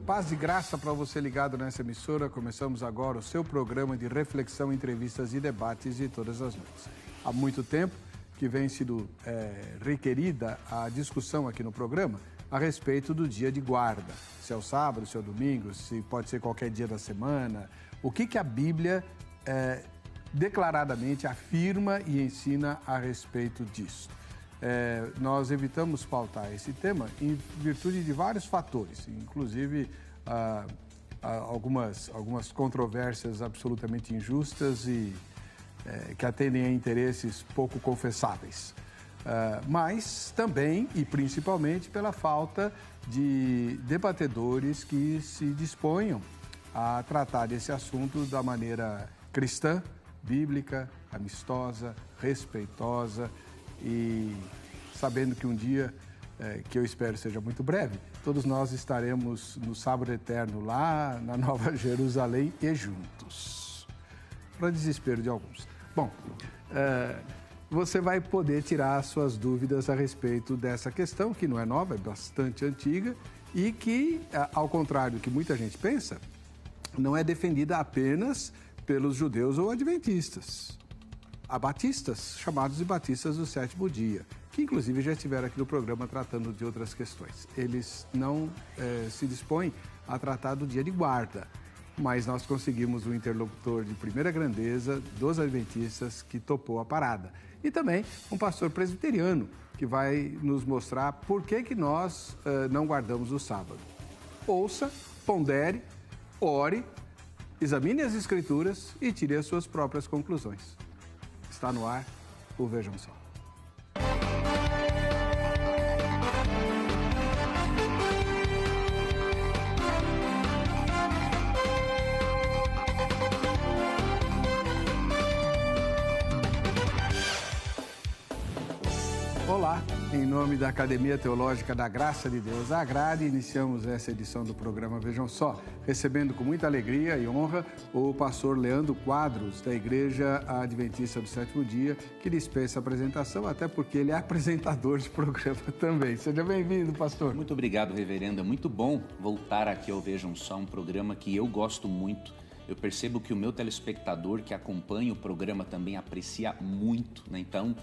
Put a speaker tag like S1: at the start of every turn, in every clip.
S1: Paz e graça para você ligado nessa emissora. Começamos agora o seu programa de reflexão, entrevistas e debates de todas as noites. Há muito tempo que vem sido requerida a discussão aqui no programa a respeito do dia de guarda. Se é o sábado, se é o domingo, se pode ser qualquer dia da semana. O que a Bíblia declaradamente afirma e ensina a respeito disso. Nós evitamos pautar esse tema em virtude de vários fatores, inclusive algumas controvérsias absolutamente injustas e que atendem a interesses pouco confessáveis. Mas também e principalmente pela falta de debatedores que se disponham a tratar desse assunto da maneira cristã, bíblica, amistosa, respeitosa e sabendo que um dia, que eu espero seja muito breve, todos nós estaremos no sábado eterno lá na Nova Jerusalém e juntos, para desespero de alguns. Bom, você vai poder tirar suas dúvidas a respeito dessa questão, que não é nova, é bastante antiga e que, ao contrário do que muita gente pensa, não é defendida apenas pelos judeus ou adventistas. Há batistas, chamados de batistas do sétimo dia, que inclusive já estiveram aqui no programa tratando de outras questões. Eles não se dispõem a tratar do dia de guarda, mas nós conseguimos um interlocutor de primeira grandeza dos adventistas que topou a parada. E também um pastor presbiteriano que vai nos mostrar por que nós não guardamos o sábado. Ouça, pondere, ore, examine as Escrituras e tire as suas próprias conclusões. Está no ar o Vejam Só. Olá, em nome da Academia Teológica da Graça de Deus, a Agrade, iniciamos essa edição do programa Vejam Só, recebendo com muita alegria e honra o pastor Leandro Quadros, da Igreja Adventista do Sétimo Dia, que dispensa a apresentação, até porque ele é apresentador de programa também. Seja bem-vindo, pastor.
S2: Muito obrigado, reverendo. É muito bom voltar aqui ao Vejam Só, um programa que eu gosto muito. Eu percebo que o meu telespectador que acompanha o programa também aprecia muito, né? Então,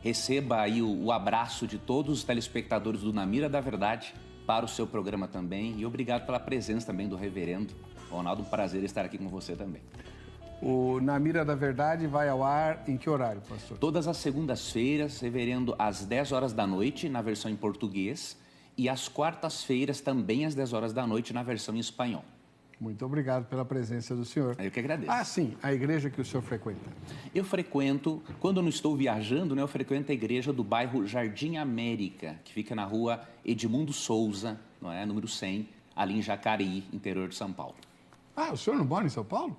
S2: receba aí o abraço de todos os telespectadores do Na Mira da Verdade para o seu programa também. E obrigado pela presença também do reverendo Ronaldo. Um prazer estar aqui com você também.
S1: O Na Mira da Verdade vai ao ar em que horário, pastor?
S2: Todas as segundas-feiras, reverendo, às 10 horas da noite, na versão em português. E às quartas-feiras, também às 10 horas da noite, na versão em espanhol.
S1: Muito obrigado pela presença do senhor.
S2: Eu que agradeço.
S1: Ah, sim, a igreja que o senhor frequenta.
S2: Eu frequento, quando eu não estou viajando, né, eu frequento a igreja do bairro Jardim América, que fica na rua Edmundo Souza, não é, número 100, ali em Jacareí, interior de São Paulo.
S1: Ah, o senhor não mora em São Paulo?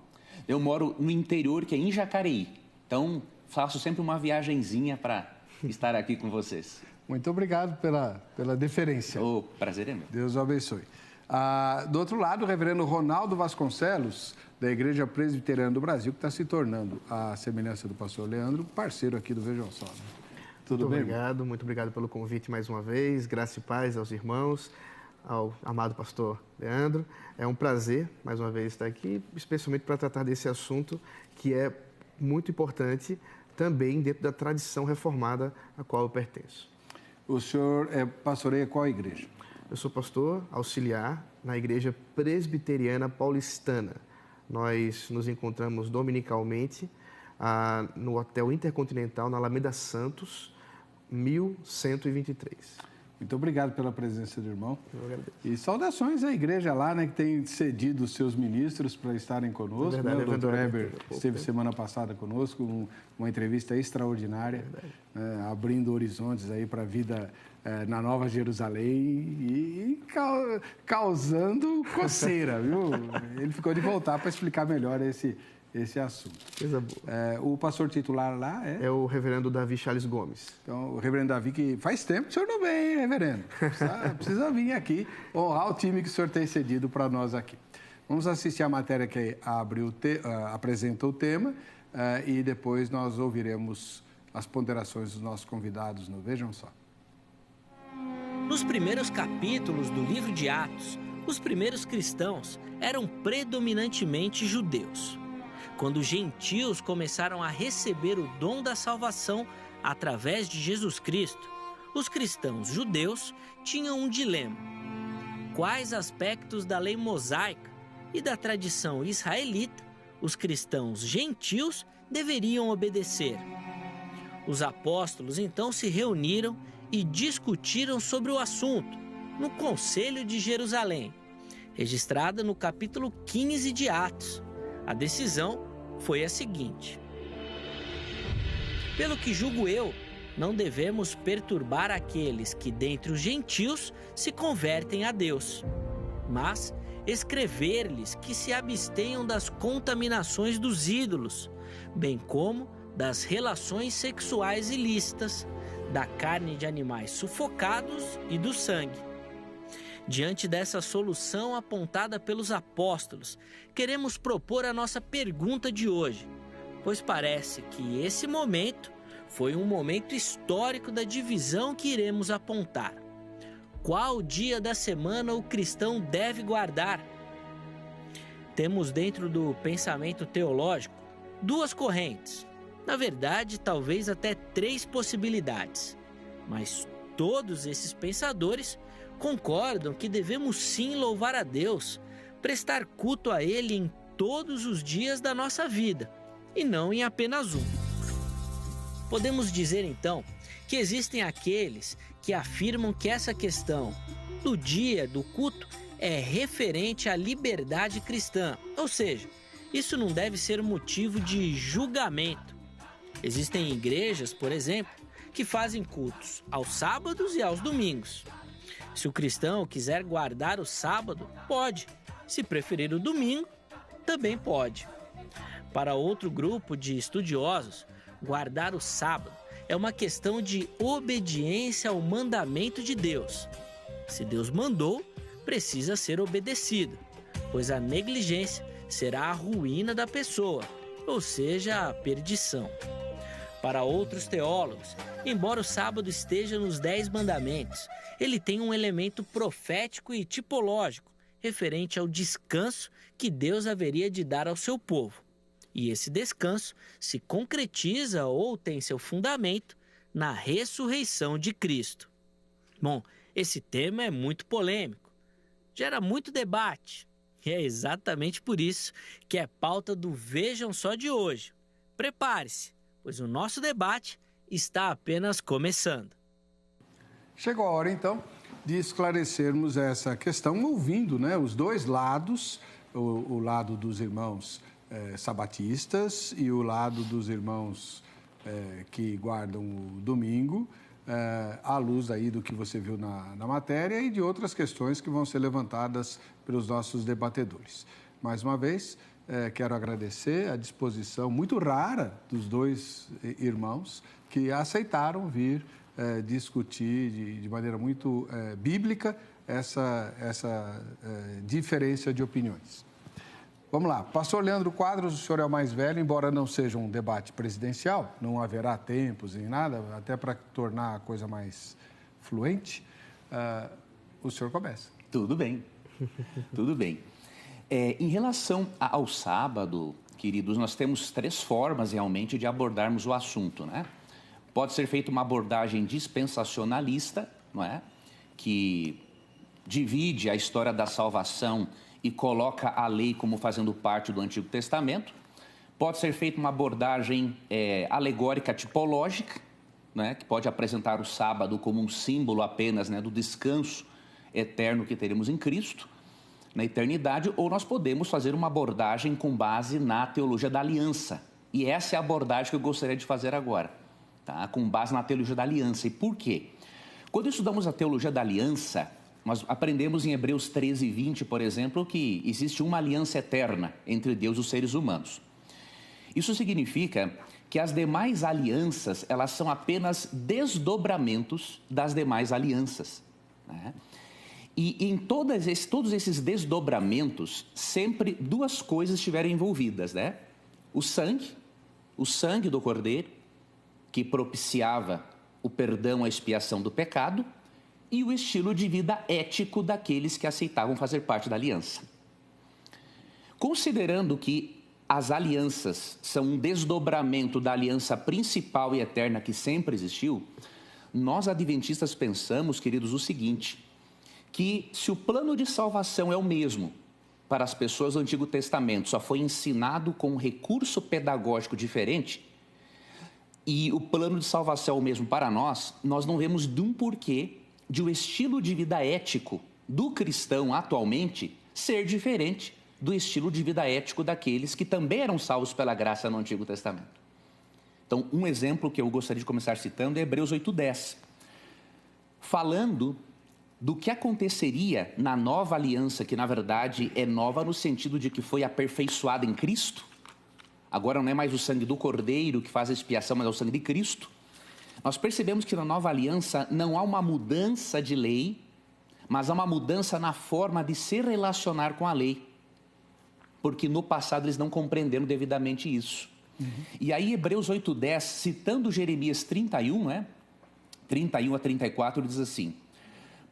S2: Eu moro no interior, que é em Jacareí. Então, faço sempre uma viagenzinha para estar aqui com vocês.
S1: Muito obrigado pela deferência.
S2: O prazer é meu.
S1: Deus o abençoe. Do outro lado, o reverendo Ronaldo Vasconcelos, da Igreja Presbiteriana do Brasil, que está se tornando, à semelhança do pastor Leandro, parceiro aqui do Vejam Só. Tudo bem?
S3: Muito obrigado pelo convite mais uma vez. Graça e paz aos irmãos, ao amado pastor Leandro. É um prazer, mais uma vez, estar aqui, especialmente para tratar desse assunto que é muito importante também dentro da tradição reformada a qual eu pertenço.
S1: O senhor pastoreia qual igreja?
S3: Eu sou pastor auxiliar na Igreja Presbiteriana Paulistana. Nós nos encontramos dominicalmente no Hotel Intercontinental, na Alameda Santos, 1123.
S1: Muito obrigado pela presença do irmão.
S3: Eu agradeço.
S1: E saudações à igreja lá, né, que tem cedido os seus ministros para estarem conosco.
S3: É verdade,
S1: né? O Dr. Heber esteve semana passada conosco, uma entrevista extraordinária, abrindo horizontes aí para a vida na Nova Jerusalém e causando coceira, viu? Ele ficou de voltar para explicar melhor esse assunto.
S3: Coisa boa.
S1: O pastor titular lá
S3: é o reverendo Davi Charles Gomes.
S1: Então, o reverendo Davi, que faz tempo que o senhor não vem, hein, reverendo? Precisa vir aqui honrar o time que o senhor tem cedido para nós aqui. Vamos assistir a matéria que apresenta o tema e depois nós ouviremos as ponderações dos nossos convidados no Vejam Só.
S4: Nos primeiros capítulos do livro de Atos, Os primeiros cristãos eram predominantemente judeus. Quando os gentios começaram a receber o dom da salvação através de Jesus Cristo, os cristãos judeus tinham um dilema: quais aspectos da lei mosaica e da tradição israelita os cristãos gentios deveriam obedecer? Os apóstolos então se reuniram e discutiram sobre o assunto no Conselho de Jerusalém, registrada no capítulo 15 de Atos. A decisão foi a seguinte: pelo que julgo eu, não devemos perturbar aqueles que dentre os gentios se convertem a Deus, mas escrever-lhes que se abstenham das contaminações dos ídolos, bem como das relações sexuais ilícitas, da carne de animais sufocados e do sangue. Diante dessa solução apontada pelos apóstolos, queremos propor a nossa pergunta de hoje, pois parece que esse momento foi um momento histórico da divisão que iremos apontar. Qual dia da semana o cristão deve guardar? Temos dentro do pensamento teológico duas correntes. Na verdade, talvez até três possibilidades. Mas todos esses pensadores concordam que devemos sim louvar a Deus, prestar culto a Ele em todos os dias da nossa vida, e não em apenas um. Podemos dizer então que existem aqueles que afirmam que essa questão do dia do culto é referente à liberdade cristã, ou seja, isso não deve ser motivo de julgamento. Existem igrejas, por exemplo, que fazem cultos aos sábados e aos domingos. Se o cristão quiser guardar o sábado, pode. Se preferir o domingo, também pode. Para outro grupo de estudiosos, guardar o sábado é uma questão de obediência ao mandamento de Deus. Se Deus mandou, precisa ser obedecido, pois a negligência será a ruína da pessoa, ou seja, a perdição. Para outros teólogos, embora o sábado esteja nos 10 mandamentos, ele tem um elemento profético e tipológico referente ao descanso que Deus haveria de dar ao seu povo. E esse descanso se concretiza ou tem seu fundamento na ressurreição de Cristo. Bom, esse tema é muito polêmico, gera muito debate, e é exatamente por isso que é pauta do Vejam Só de hoje. Prepare-se, pois o nosso debate está apenas começando.
S1: Chegou a hora, então, de esclarecermos essa questão, ouvindo, os dois lados, o lado dos irmãos sabatistas e o lado dos irmãos que guardam o domingo, à luz aí do que você viu na matéria e de outras questões que vão ser levantadas pelos nossos debatedores. Mais uma vez, quero agradecer a disposição muito rara dos dois irmãos que aceitaram vir discutir de maneira muito bíblica essa diferença de opiniões. Vamos lá. Pastor Leandro Quadros, o senhor é o mais velho, embora não seja um debate presidencial, não haverá tempos nem nada, até para tornar a coisa mais fluente, o senhor começa.
S2: Tudo bem, tudo bem. Em relação ao sábado, queridos, nós temos 3 formas realmente de abordarmos o assunto, né? Pode ser feita uma abordagem dispensacionalista, não é? Que divide a história da salvação e coloca a lei como fazendo parte do Antigo Testamento. Pode ser feita uma abordagem alegórica tipológica, né? Que pode apresentar o sábado como um símbolo apenas, né, do descanso eterno que teremos em Cristo na eternidade, ou nós podemos fazer uma abordagem com base na teologia da aliança. E essa é a abordagem que eu gostaria de fazer agora, tá? Com base na teologia da aliança. E por quê? Quando estudamos a teologia da aliança, nós aprendemos em Hebreus 13, 20, por exemplo, que existe uma aliança eterna entre Deus e os seres humanos. Isso significa que as demais alianças, elas são apenas desdobramentos das demais alianças, né? E em todos esses desdobramentos, sempre 2 coisas estiveram envolvidas, né? O sangue do Cordeiro, que propiciava o perdão, a expiação do pecado, e o estilo de vida ético daqueles que aceitavam fazer parte da aliança. Considerando que as alianças são um desdobramento da aliança principal e eterna que sempre existiu, nós adventistas pensamos, queridos, o seguinte, que se o plano de salvação é o mesmo para as pessoas do Antigo Testamento, só foi ensinado com um recurso pedagógico diferente, e o plano de salvação é o mesmo para nós, nós não vemos de um porquê de o estilo de vida ético do cristão atualmente ser diferente do estilo de vida ético daqueles que também eram salvos pela graça no Antigo Testamento. Então, um exemplo que eu gostaria de começar citando é Hebreus 8:10, falando do que aconteceria na nova aliança, que na verdade é nova no sentido de que foi aperfeiçoada em Cristo. Agora não é mais o sangue do Cordeiro que faz a expiação, mas é o sangue de Cristo. Nós percebemos que na nova aliança não há uma mudança de lei, mas há uma mudança na forma de se relacionar com a lei. Porque no passado eles não compreenderam devidamente isso. E aí Hebreus 8:10, citando Jeremias 31, 31 a 34, diz assim: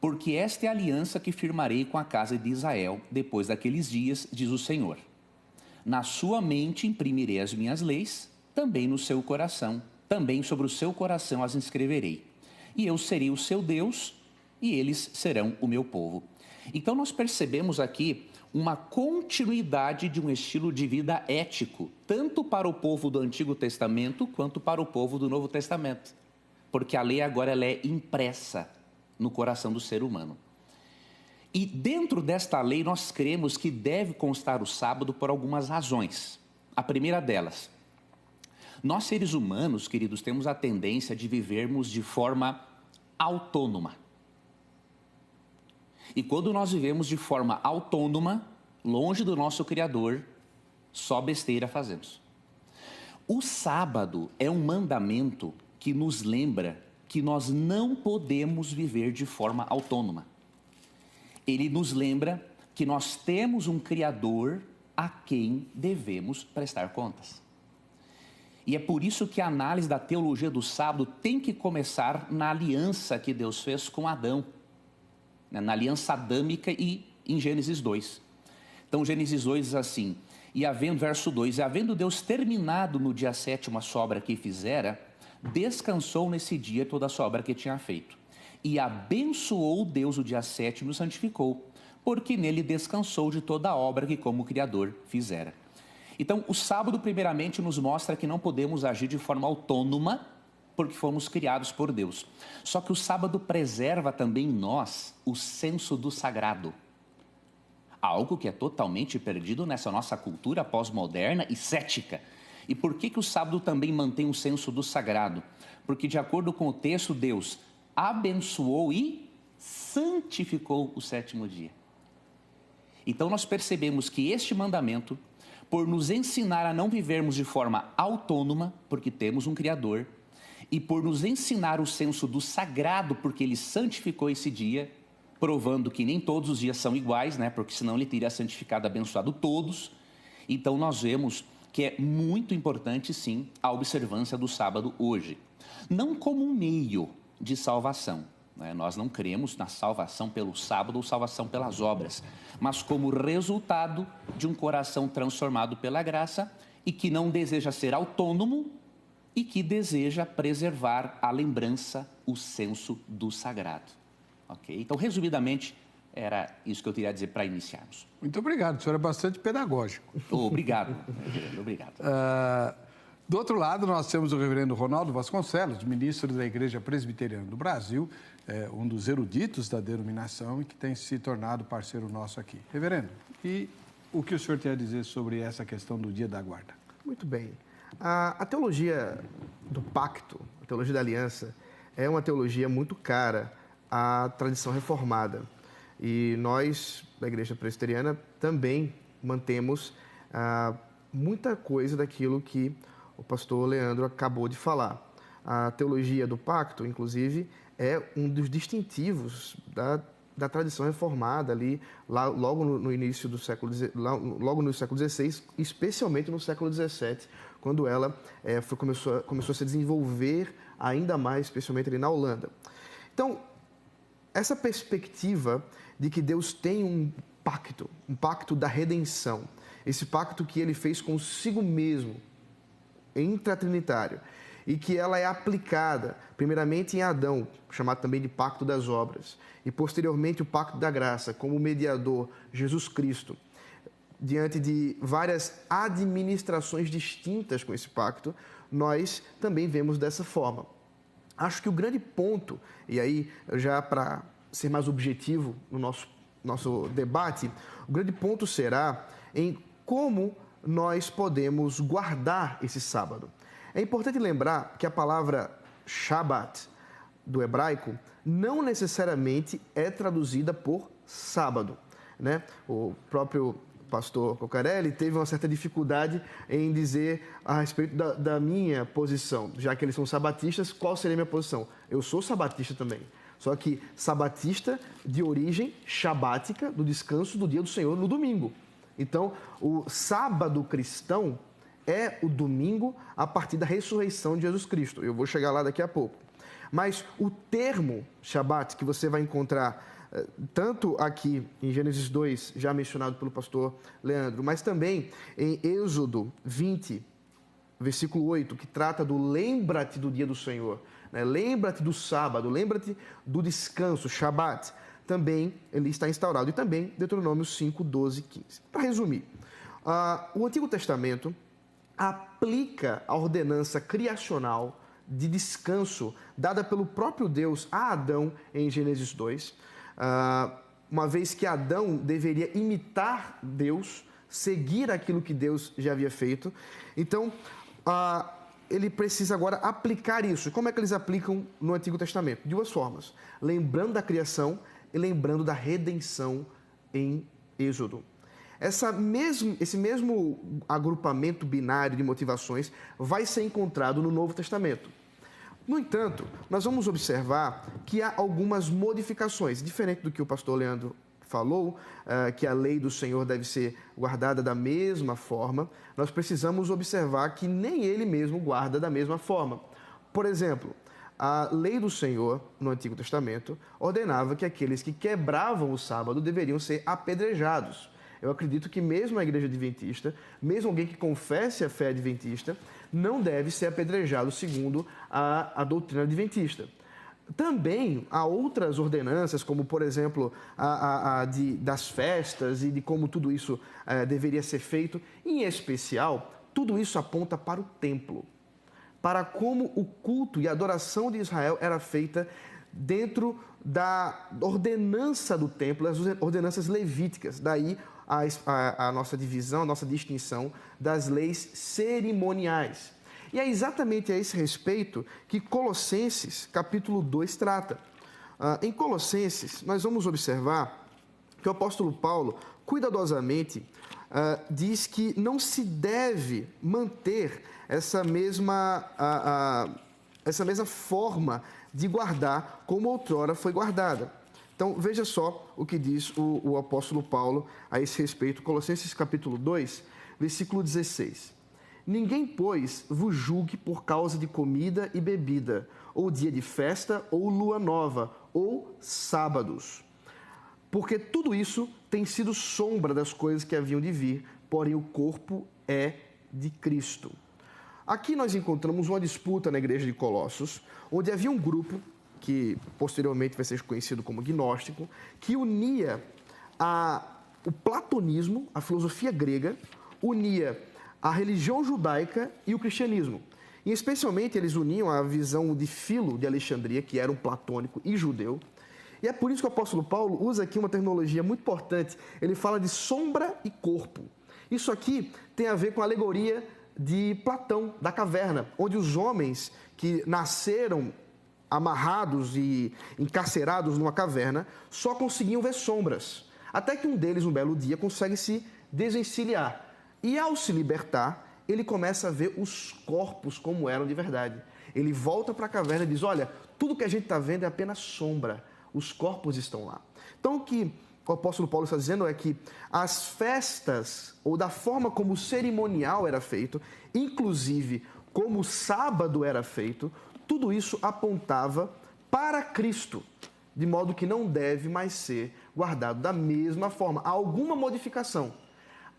S2: porque esta é a aliança que firmarei com a casa de Israel depois daqueles dias, diz o Senhor. Na sua mente imprimirei as minhas leis, também no seu coração, também sobre o seu coração as inscreverei. E eu serei o seu Deus, e eles serão o meu povo. Então nós percebemos aqui uma continuidade de um estilo de vida ético, tanto para o povo do Antigo Testamento, quanto para o povo do Novo Testamento. Porque a lei agora ela é impressa no coração do ser humano. E dentro desta lei nós cremos que deve constar o sábado por algumas razões. A primeira delas, nós seres humanos, queridos, temos a tendência de vivermos de forma autônoma. E quando nós vivemos de forma autônoma, longe do nosso Criador, só besteira fazemos. O sábado é um mandamento que nos lembra que nós não podemos viver de forma autônoma. Ele nos lembra que nós temos um Criador a quem devemos prestar contas. E é por isso que a análise da teologia do sábado tem que começar na aliança que Deus fez com Adão, na aliança adâmica e em Gênesis 2. Então, Gênesis 2 diz assim, verso 2, e havendo Deus terminado no dia 7º a sua obra que fizera, descansou nesse dia toda a sua obra que tinha feito. E abençoou Deus o dia 7º e o santificou, porque nele descansou de toda a obra que como Criador fizera. Então, o sábado primeiramente nos mostra que não podemos agir de forma autônoma, porque fomos criados por Deus. Só que o sábado preserva também em nós o senso do sagrado. Algo que é totalmente perdido nessa nossa cultura pós-moderna e cética. E por que o sábado também mantém um senso do sagrado? Porque, de acordo com o texto, Deus abençoou e santificou o 7º dia. Então, nós percebemos que este mandamento, por nos ensinar a não vivermos de forma autônoma, porque temos um Criador, e por nos ensinar o senso do sagrado, porque Ele santificou esse dia, provando que nem todos os dias são iguais, porque senão Ele teria santificado, abençoado todos. Então, nós vemos que é muito importante, sim, a observância do sábado hoje. Não como um meio de salvação. Nós não cremos na salvação pelo sábado ou salvação pelas obras, mas como resultado de um coração transformado pela graça e que não deseja ser autônomo e que deseja preservar a lembrança, o senso do sagrado. Ok? Então, resumidamente, era isso que eu queria dizer para iniciarmos.
S1: Muito obrigado, o senhor é bastante pedagógico.
S2: Obrigado, obrigado.
S1: Do outro lado, nós temos o reverendo Ronaldo Vasconcelos, ministro da Igreja Presbiteriana do Brasil, um dos eruditos da denominação e que tem se tornado parceiro nosso aqui. Reverendo, e o que o senhor tem a dizer sobre essa questão do dia da guarda?
S3: Muito bem. A teologia do pacto, a teologia da aliança, é uma teologia muito cara à tradição reformada. E nós, da Igreja Presbiteriana, também mantemos muita coisa daquilo que o pastor Leandro acabou de falar. A teologia do pacto, inclusive, é um dos distintivos da tradição reformada ali, logo no início do século XVI, especialmente no século XVII, quando ela começou a se desenvolver ainda mais, especialmente ali na Holanda. Então, essa perspectiva de que Deus tem um pacto da redenção, esse pacto que ele fez consigo mesmo, intratrinitário, e que ela é aplicada primeiramente em Adão, chamado também de pacto das obras, e posteriormente o pacto da graça, como mediador, Jesus Cristo, diante de várias administrações distintas com esse pacto, nós também vemos dessa forma. Acho que o grande ponto, e aí já para ser mais objetivo no nosso debate, o grande ponto será em como nós podemos guardar esse sábado. É importante lembrar que a palavra Shabbat, do hebraico, não necessariamente é traduzida por sábado, né? O próprio pastor Cocarelli teve uma certa dificuldade em dizer a respeito da minha posição. Já que eles são sabatistas, qual seria a minha posição? Eu sou sabatista também. Só que sabatista de origem shabática, do descanso do dia do Senhor no domingo. Então, o sábado cristão é o domingo a partir da ressurreição de Jesus Cristo. Eu vou chegar lá daqui a pouco. Mas o termo Shabat, que você vai encontrar tanto aqui em Gênesis 2, já mencionado pelo pastor Leandro, mas também em Êxodo 20, versículo 8, que trata do lembra-te do dia do Senhor, né? Lembra-te do sábado, lembra-te do descanso, Shabat, também ele está instaurado. E também Deuteronômio 5, 12 e 15. Para resumir, o Antigo Testamento aplica a ordenança criacional de descanso dada pelo próprio Deus a Adão em Gênesis 2, uma vez que Adão deveria imitar Deus, seguir aquilo que Deus já havia feito. Então, ele precisa agora aplicar isso. Como é que eles aplicam no Antigo Testamento? De duas formas: lembrando da criação e lembrando da redenção em Êxodo. Esse mesmo agrupamento binário de motivações vai ser encontrado no Novo Testamento. No entanto, nós vamos observar que há algumas modificações, diferente do que o pastor Leandro falou, que a lei do Senhor deve ser guardada da mesma forma. Nós precisamos observar que nem ele mesmo guarda da mesma forma. Por exemplo, a lei do Senhor, no Antigo Testamento, ordenava que aqueles que quebravam o sábado deveriam ser apedrejados. Eu acredito que mesmo a igreja adventista, mesmo alguém que confesse a fé adventista, não deve ser apedrejado segundo a doutrina adventista. Também há outras ordenanças, como, por exemplo, das festas e de como tudo isso deveria ser feito. Em especial, tudo isso aponta para o templo, para como o culto e a adoração de Israel era feita dentro da ordenança do templo, as ordenanças levíticas. Daí a nossa divisão, a nossa distinção das leis cerimoniais. E é exatamente a esse respeito que Colossenses, capítulo 2, trata. Em Colossenses, nós vamos observar que o apóstolo Paulo, cuidadosamente, diz que não se deve manter essa mesma forma de guardar como outrora foi guardada. Então, veja só o que diz o apóstolo Paulo a esse respeito, Colossenses capítulo 2, versículo 16. Ninguém, pois, vos julgue por causa de comida e bebida, ou dia de festa, ou lua nova, ou sábados. Porque tudo isso tem sido sombra das coisas que haviam de vir, porém o corpo é de Cristo. Aqui nós encontramos uma disputa na igreja de Colossos, onde havia um grupo, que posteriormente vai ser conhecido como gnóstico, que unia o platonismo, a filosofia grega, unia a religião judaica e o cristianismo. E especialmente eles uniam a visão de Filo de Alexandria, que era um platônico e judeu. E é por isso que o apóstolo Paulo usa aqui uma terminologia muito importante. Ele fala de sombra e corpo. Isso aqui tem a ver com a alegoria de Platão, da caverna, onde os homens que nasceram amarrados e encarcerados numa caverna só conseguiam ver sombras. Até que um deles, um belo dia, consegue se desencilhar. E ao se libertar, ele começa a ver os corpos como eram de verdade. Ele volta para a caverna e diz: olha, tudo que a gente está vendo é apenas sombra, os corpos estão lá. Então o que o apóstolo Paulo está dizendo é que as festas, ou da forma como o cerimonial era feito, inclusive como o sábado era feito, tudo isso apontava para Cristo, de modo que não deve mais ser guardado da mesma forma. Há alguma modificação.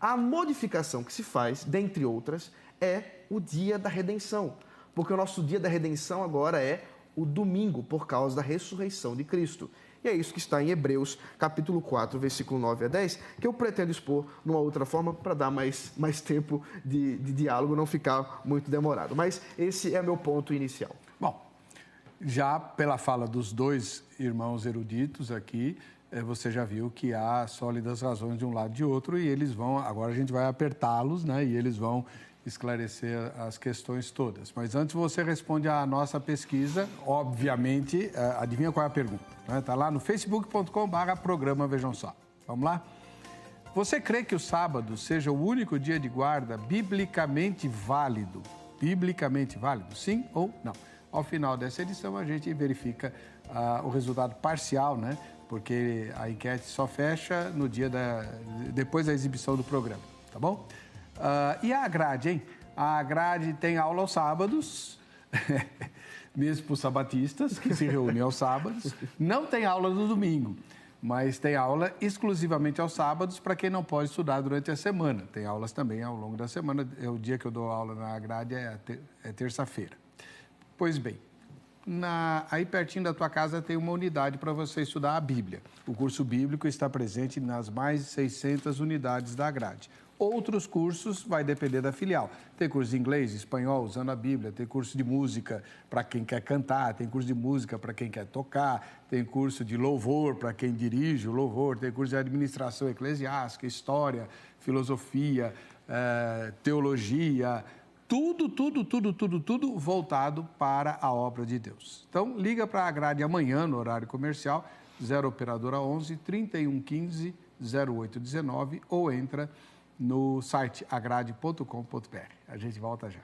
S3: A modificação que se faz, dentre outras, é o dia da redenção, porque o nosso dia da redenção agora é o domingo, por causa da ressurreição de Cristo. E é isso que está em Hebreus, capítulo 4, versículo 9 a 10, que eu pretendo expor numa outra forma para dar mais tempo de diálogo, não ficar muito demorado. Mas esse é meu ponto inicial.
S1: Bom, já pela fala dos dois irmãos eruditos aqui, você já viu que há sólidas razões de um lado e de outro e eles vão, agora a gente vai apertá-los, né? E eles vão esclarecer as questões todas. Mas antes você responde à nossa pesquisa, obviamente, adivinha qual é a pergunta? Está lá no facebook.com/programa Vejam Só. Vamos lá? Você crê que o sábado seja o único dia de guarda biblicamente válido? Biblicamente válido, sim ou não? Ao final dessa edição a gente verifica o resultado parcial, né? Porque a enquete só fecha no dia depois da exibição do programa, tá bom? E a grade, hein? A grade tem aula aos sábados, mesmo para os sabatistas, que se reúnem aos sábados. Não tem aula no domingo, mas tem aula exclusivamente aos sábados para quem não pode estudar durante a semana. Tem aulas também ao longo da semana. O dia que eu dou aula na grade é terça-feira. Pois bem, aí pertinho da tua casa tem uma unidade para você estudar a Bíblia. O curso bíblico está presente nas mais de 600 unidades da grade. Outros cursos vai depender da filial. Tem curso de inglês, espanhol, usando a Bíblia, tem curso de música para quem quer cantar, tem curso de música para quem quer tocar, tem curso de louvor para quem dirige o louvor, tem curso de administração eclesiástica, história, filosofia, teologia, tudo voltado para a obra de Deus. Então, liga para a grade amanhã, no horário comercial, 0 operadora 11 3115 0819 ou entra no site agrade.com.br. A gente volta já.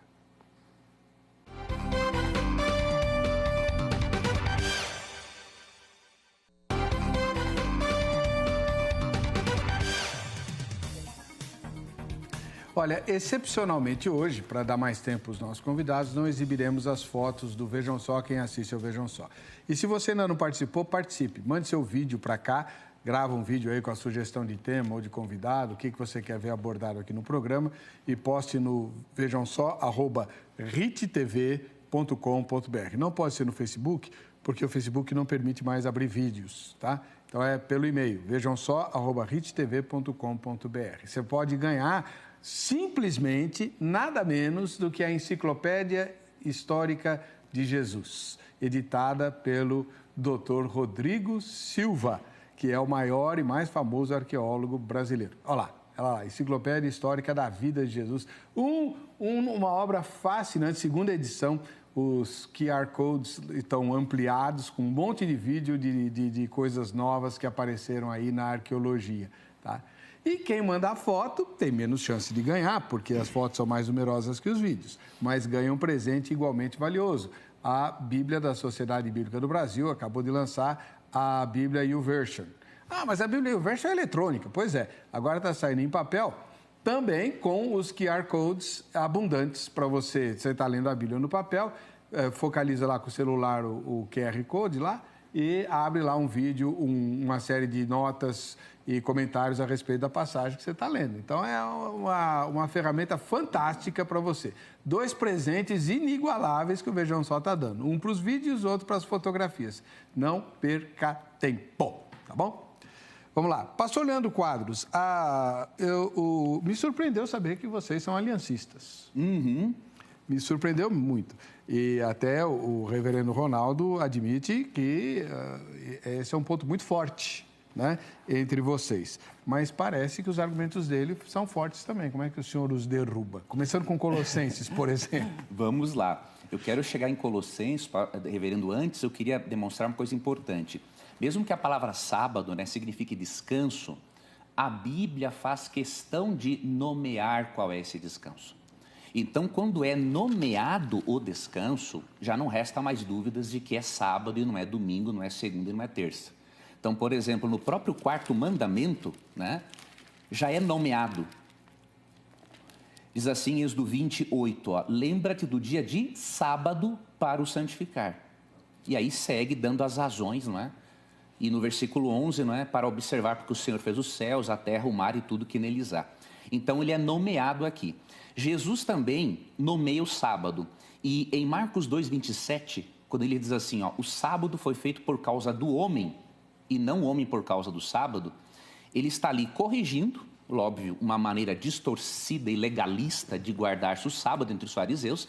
S1: Olha, excepcionalmente hoje, para dar mais tempo aos nossos convidados, não exibiremos as fotos do Vejam Só, quem assiste ao Vejam Só. E se você ainda não participou, participe. Mande seu vídeo para cá, grava um vídeo aí com a sugestão de tema ou de convidado, o que você quer ver abordado aqui no programa e poste no vejamsó@rittv.com.br. Não pode ser no Facebook, porque o Facebook não permite mais abrir vídeos, tá? Então é pelo e-mail, vejamsó@rittv.com.br. Você pode ganhar simplesmente nada menos do que a Enciclopédia Histórica de Jesus, editada pelo Dr. Rodrigo Silva, que é o maior e mais famoso arqueólogo brasileiro. Olha lá, Enciclopédia Histórica da Vida de Jesus. Uma obra fascinante, segunda edição. Os QR Codes estão ampliados com um monte de vídeo de coisas novas que apareceram aí na arqueologia, tá? E quem manda a foto tem menos chance de ganhar, porque as fotos são mais numerosas que os vídeos, mas ganha um presente igualmente valioso. A Bíblia da Sociedade Bíblica do Brasil acabou de lançar a Bíblia YouVersion. Mas a Bíblia YouVersion é eletrônica. Pois é, agora está saindo em papel, também com os QR Codes abundantes para você. Você está lendo a Bíblia no papel, focaliza lá com o celular o QR Code lá e abre lá um vídeo, uma série de notas e comentários a respeito da passagem que você está lendo. Então, é uma ferramenta fantástica para você. 2 presentes inigualáveis que o Vejam Só está dando. Um para os vídeos, outro para as fotografias. Não perca tempo, tá bom? Vamos lá. Pastor Leandro Quadros, me surpreendeu saber que vocês são aliancistas.
S2: Uhum.
S1: Me surpreendeu muito. E até o reverendo Ronaldo admite que esse é um ponto muito forte, né, entre vocês. Mas parece que os argumentos dele são fortes também. Como é que o senhor os derruba? Começando com Colossenses, por exemplo.
S2: Vamos lá. Eu quero chegar em Colossenses, reverendo, antes eu queria demonstrar uma coisa importante. Mesmo que a palavra sábado, né, signifique descanso, a Bíblia faz questão de nomear qual é esse descanso. Então, quando é nomeado o descanso, já não resta mais dúvidas de que é sábado e não é domingo, não é segunda e não é terça. Então, por exemplo, no próprio 4º mandamento, né, já é nomeado. Diz assim, Êxodo 28, lembra-te do dia de sábado para o santificar. E aí segue dando as razões, não é? E no versículo 11, não é? Para observar, porque o Senhor fez os céus, a terra, o mar e tudo que neles há. Então, ele é nomeado aqui. Jesus também nomeia o sábado. E em Marcos 2,27, quando ele diz assim, ó, o sábado foi feito por causa do homem e não o homem por causa do sábado, ele está ali corrigindo, óbvio, uma maneira distorcida e legalista de guardar-se o sábado entre os fariseus.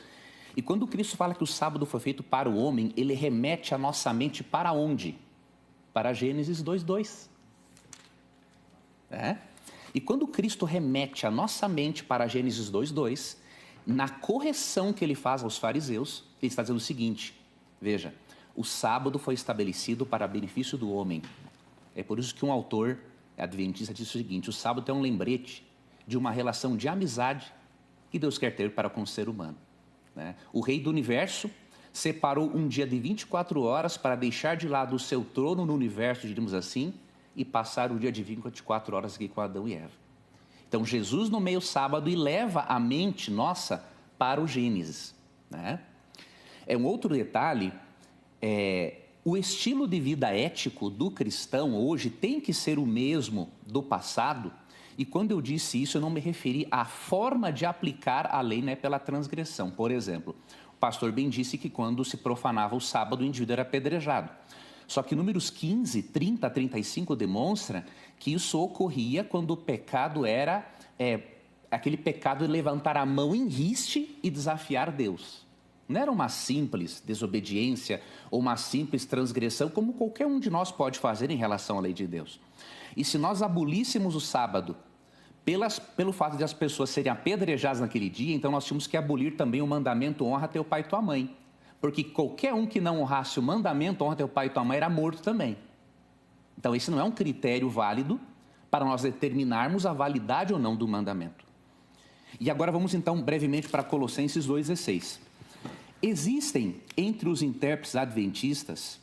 S2: E quando Cristo fala que o sábado foi feito para o homem, ele remete a nossa mente para onde? Para Gênesis 2:2. E quando Cristo remete a nossa mente para Gênesis 2:2, na correção que ele faz aos fariseus, ele está dizendo o seguinte, veja, o sábado foi estabelecido para benefício do homem. É por isso que um autor adventista diz o seguinte, o sábado é um lembrete de uma relação de amizade que Deus quer ter para com o ser humano. O rei do universo separou um dia de 24 horas para deixar de lado o seu trono no universo, diríamos assim, e passar o dia de 24 horas aqui com Adão e Eva. Então, Jesus nomeia o sábado e leva a mente nossa para o Gênesis. É um outro detalhe, o estilo de vida ético do cristão hoje tem que ser o mesmo do passado, e quando eu disse isso, eu não me referi à forma de aplicar a lei pela transgressão. Por exemplo, o pastor bem disse que quando se profanava o sábado, o indivíduo era apedrejado. Só que números 15, 30 a 35 demonstra que isso ocorria quando o pecado era aquele pecado de levantar a mão em riste e desafiar Deus. Não era uma simples desobediência ou uma simples transgressão, como qualquer um de nós pode fazer em relação à lei de Deus. E se nós abolíssemos o sábado pelo fato de as pessoas serem apedrejadas naquele dia, então nós tínhamos que abolir também o mandamento honra teu pai e tua mãe. Porque qualquer um que não honrasse o mandamento honra teu pai e tua mãe era morto também. Então esse não é um critério válido para nós determinarmos a validade ou não do mandamento. E agora vamos então brevemente para Colossenses 2,16. Existem entre os intérpretes adventistas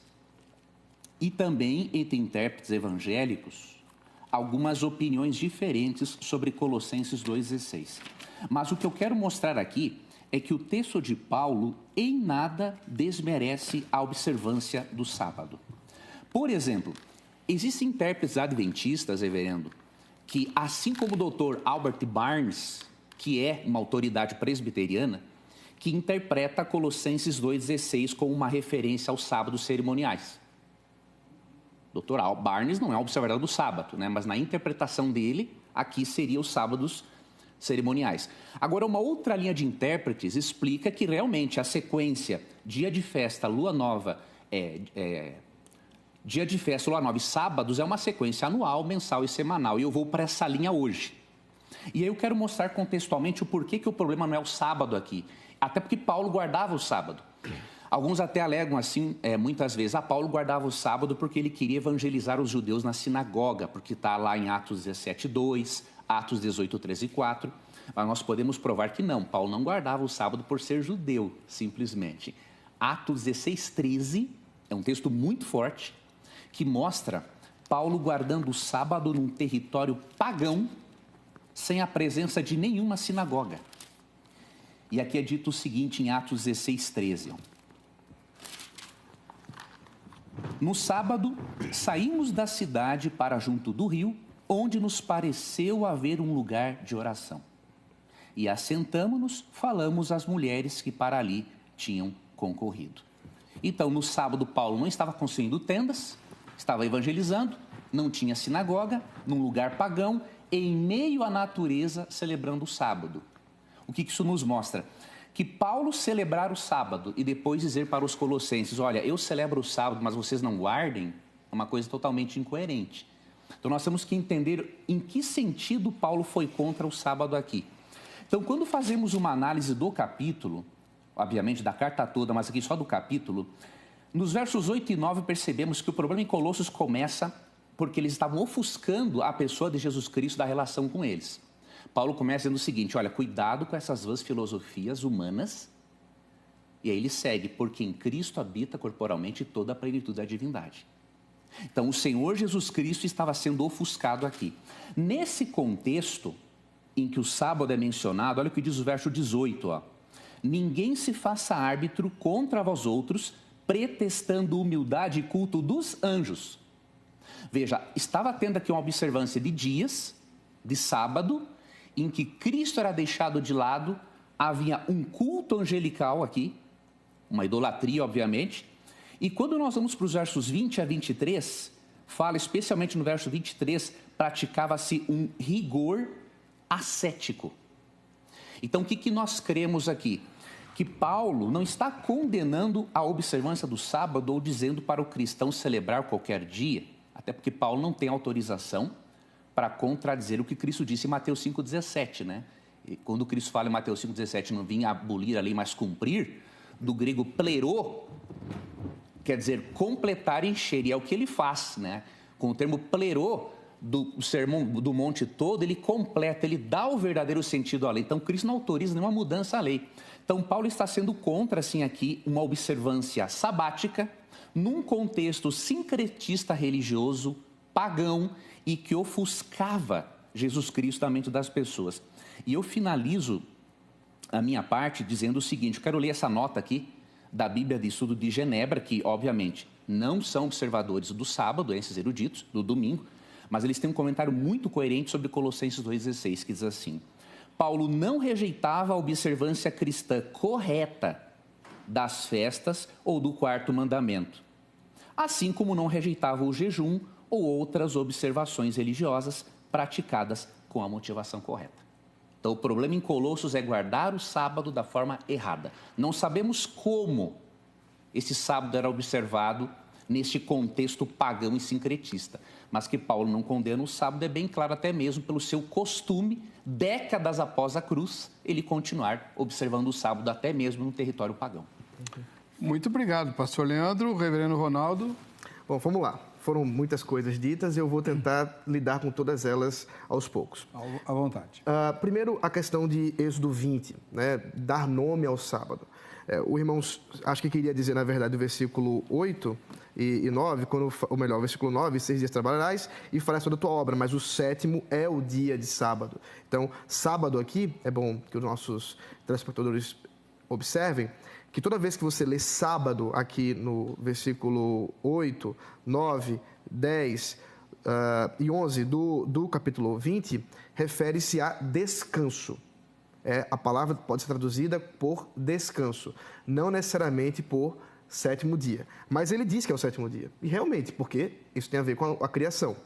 S2: e também entre intérpretes evangélicos algumas opiniões diferentes sobre Colossenses 2,16. Mas o que eu quero mostrar aqui é que o texto de Paulo em nada desmerece a observância do sábado. Por exemplo, existem intérpretes adventistas, reverendo, que assim como o Dr. Albert Barnes, que é uma autoridade presbiteriana, que interpreta Colossenses 2,16 como uma referência aos sábados cerimoniais. Dr. Barnes não é um observador do sábado, mas na interpretação dele, aqui seria os sábados cerimoniais. Agora, uma outra linha de intérpretes explica que realmente a sequência dia de festa, lua nova, dia de festa, lua nova e sábados é uma sequência anual, mensal e semanal. E eu vou para essa linha hoje. E aí eu quero mostrar contextualmente o porquê que o problema não é o sábado aqui. Até porque Paulo guardava o sábado. Alguns até alegam assim, muitas vezes, Paulo guardava o sábado porque ele queria evangelizar os judeus na sinagoga, porque está lá em Atos 17:2, Atos 18:13-4, mas nós podemos provar que não, Paulo não guardava o sábado por ser judeu, simplesmente. Atos 16:13 é um texto muito forte, que mostra Paulo guardando o sábado num território pagão, sem a presença de nenhuma sinagoga. E aqui é dito o seguinte em Atos 16:13. No sábado, saímos da cidade para junto do rio, onde nos pareceu haver um lugar de oração. E assentamo-nos, falamos às mulheres que para ali tinham concorrido. Então, no sábado, Paulo não estava construindo tendas, estava evangelizando, não tinha sinagoga, num lugar pagão, em meio à natureza, celebrando o sábado. O que isso nos mostra? Que Paulo celebrar o sábado e depois dizer para os colossenses, olha, eu celebro o sábado, mas vocês não guardem, é uma coisa totalmente incoerente. Então, nós temos que entender em que sentido Paulo foi contra o sábado aqui. Então, quando fazemos uma análise do capítulo, obviamente da carta toda, mas aqui só do capítulo, nos versos 8 e 9 percebemos que o problema em Colossos começa porque eles estavam ofuscando a pessoa de Jesus Cristo da relação com eles. Paulo começa dizendo o seguinte, olha, cuidado com essas vãs filosofias humanas, e aí ele segue, porque em Cristo habita corporalmente toda a plenitude da divindade. Então, o Senhor Jesus Cristo estava sendo ofuscado aqui. Nesse contexto em que o sábado é mencionado, olha o que diz o verso 18, ninguém se faça árbitro contra vós outros, pretextando humildade e culto dos anjos. Veja, estava tendo aqui uma observância de dias, de sábado, em que Cristo era deixado de lado, havia um culto angelical aqui, uma idolatria, obviamente, e quando nós vamos para os versos 20 a 23, fala especialmente no verso 23, praticava-se um rigor ascético. Então, o que nós cremos aqui? Que Paulo não está condenando a observância do sábado ou dizendo para o cristão celebrar qualquer dia, até porque Paulo não tem autorização para contradizer o que Cristo disse em Mateus 5,17, né? E quando Cristo fala em Mateus 5,17, não vim abolir a lei, mas cumprir, do grego plerô, quer dizer completar e encher, e é o que ele faz, né? Com o termo plerô, do sermão do monte todo, ele completa, ele dá o verdadeiro sentido à lei. Então, Cristo não autoriza nenhuma mudança à lei. Então, Paulo está sendo contra, assim, aqui, uma observância sabática, num contexto sincretista religioso, pagão, e que ofuscava Jesus Cristo da mente das pessoas. E eu finalizo a minha parte dizendo o seguinte, eu quero ler essa nota aqui, da Bíblia de Estudo de Genebra, que, obviamente, não são observadores do sábado, esses eruditos, do domingo, mas eles têm um comentário muito coerente sobre Colossenses 2,16, que diz assim: Paulo não rejeitava a observância cristã correta das festas ou do quarto mandamento, assim como não rejeitava o jejum ou outras observações religiosas praticadas com a motivação correta. Então, o problema em Colossos é guardar o sábado da forma errada. Não sabemos como esse sábado era observado neste contexto pagão e sincretista. Mas que Paulo não condena o sábado é bem claro, até mesmo pelo seu costume, décadas após a cruz, ele continuar observando o sábado até mesmo no território pagão.
S1: Muito obrigado, pastor Leandro. Reverendo Ronaldo.
S3: Bom, vamos lá. Foram muitas coisas ditas e eu vou tentar lidar com todas elas aos poucos.
S1: À vontade.
S3: Primeiro, a questão de Êxodo 20, né? Dar nome ao sábado. O irmão, acho que queria dizer, na verdade, o versículo 8 e 9, ou melhor, o versículo 9, 6 dias trabalharás e farás toda a tua obra, mas o sétimo é o dia de sábado. Então, sábado aqui, é bom que os nossos telespectadores observem, que toda vez que você lê sábado aqui no versículo 8, 9, 10 e 11 do capítulo 20, refere-se a descanso. A palavra pode ser traduzida por descanso, não necessariamente por sétimo dia. Mas ele diz que é o sétimo dia, e realmente, porque isso tem a ver com a criação.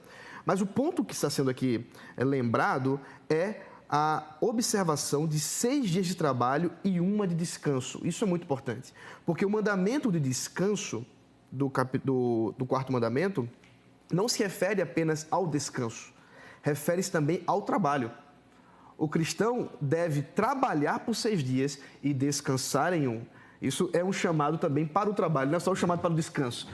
S3: Mas o ponto que está sendo aqui lembrado é a observação de 6 dias de trabalho e 1 de descanso. Isso é muito importante, porque o mandamento de descanso do quarto mandamento não se refere apenas ao descanso, refere-se também ao trabalho. O cristão deve trabalhar por 6 dias e descansar em 1. Isso é um chamado também para o trabalho, não é só um chamado para o descanso,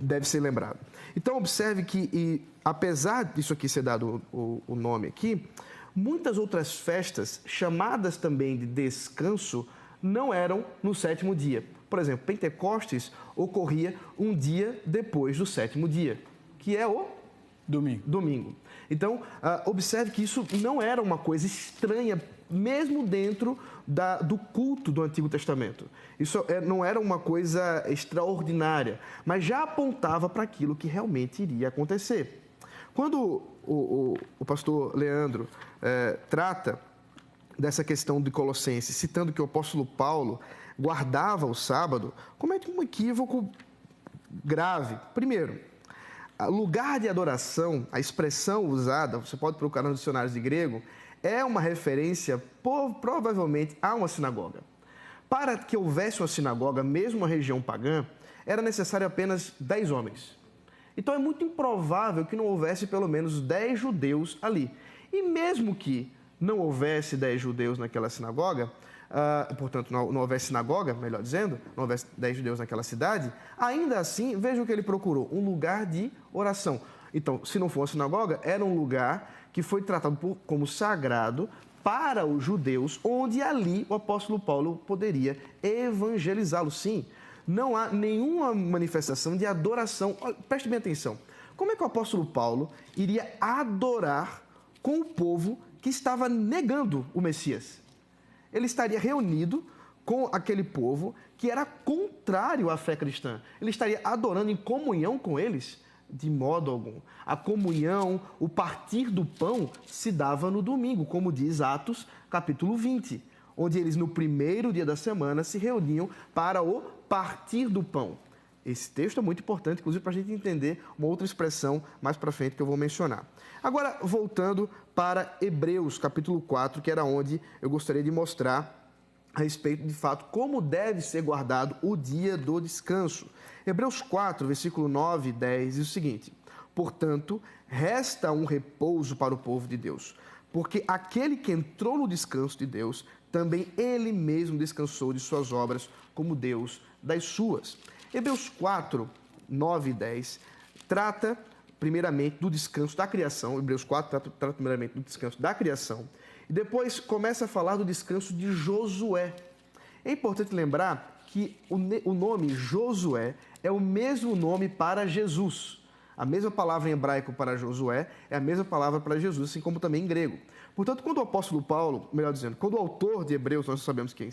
S3: deve ser lembrado. Então, observe que, apesar disso aqui ser dado o nome aqui, muitas outras festas, chamadas também de descanso, não eram no sétimo dia. Por exemplo, Pentecostes ocorria um dia depois do sétimo dia, que é o domingo. Então, observe que isso não era uma coisa estranha, mesmo dentro do culto do Antigo Testamento. Isso não era uma coisa extraordinária, mas já apontava para aquilo que realmente iria acontecer. Quando o pastor Leandro trata dessa questão de Colossenses, citando que o apóstolo Paulo guardava o sábado, comete um equívoco grave. Primeiro, lugar de adoração, a expressão usada, você pode procurar nos dicionários de grego, é uma referência provavelmente a uma sinagoga. Para que houvesse uma sinagoga, mesmo uma região pagã, era necessário apenas 10 homens. Então é muito improvável que não houvesse pelo menos 10 judeus ali. E mesmo que não houvesse 10 judeus naquela sinagoga, portanto não houvesse sinagoga, melhor dizendo, não houvesse 10 judeus naquela cidade, ainda assim, veja o que ele procurou, um lugar de oração. Então, se não for uma sinagoga, era um lugar que foi tratado como sagrado para os judeus, onde ali o apóstolo Paulo poderia evangelizá-los. Sim, não há nenhuma manifestação de adoração. Preste bem atenção. Como é que o apóstolo Paulo iria adorar com o povo que estava negando o Messias? Ele estaria reunido com aquele povo que era contrário à fé cristã. Ele estaria adorando em comunhão com eles? De modo algum. A comunhão, o partir do pão, se dava no domingo, como diz Atos, capítulo 20, onde eles, no primeiro dia da semana, se reuniam para o partir do pão. Esse texto é muito importante, inclusive, para a gente entender uma outra expressão mais para frente que eu vou mencionar. Agora, voltando para Hebreus, capítulo 4, que era onde eu gostaria de mostrar a respeito, de fato, como deve ser guardado o dia do descanso. Hebreus 4, versículo 9 e 10, diz o seguinte: portanto, resta um repouso para o povo de Deus, porque aquele que entrou no descanso de Deus, também ele mesmo descansou de suas obras, como Deus das suas. Hebreus 4, 9 e 10 trata primeiramente do descanso da criação. Hebreus 4 trata primeiramente do descanso da criação. E depois começa a falar do descanso de Josué. É importante lembrar que o nome Josué é o mesmo nome para Jesus. A mesma palavra em hebraico para Josué é a mesma palavra para Jesus, assim como também em grego. Portanto, quando o apóstolo Paulo, melhor dizendo, quando o autor de Hebreus, nós sabemos quem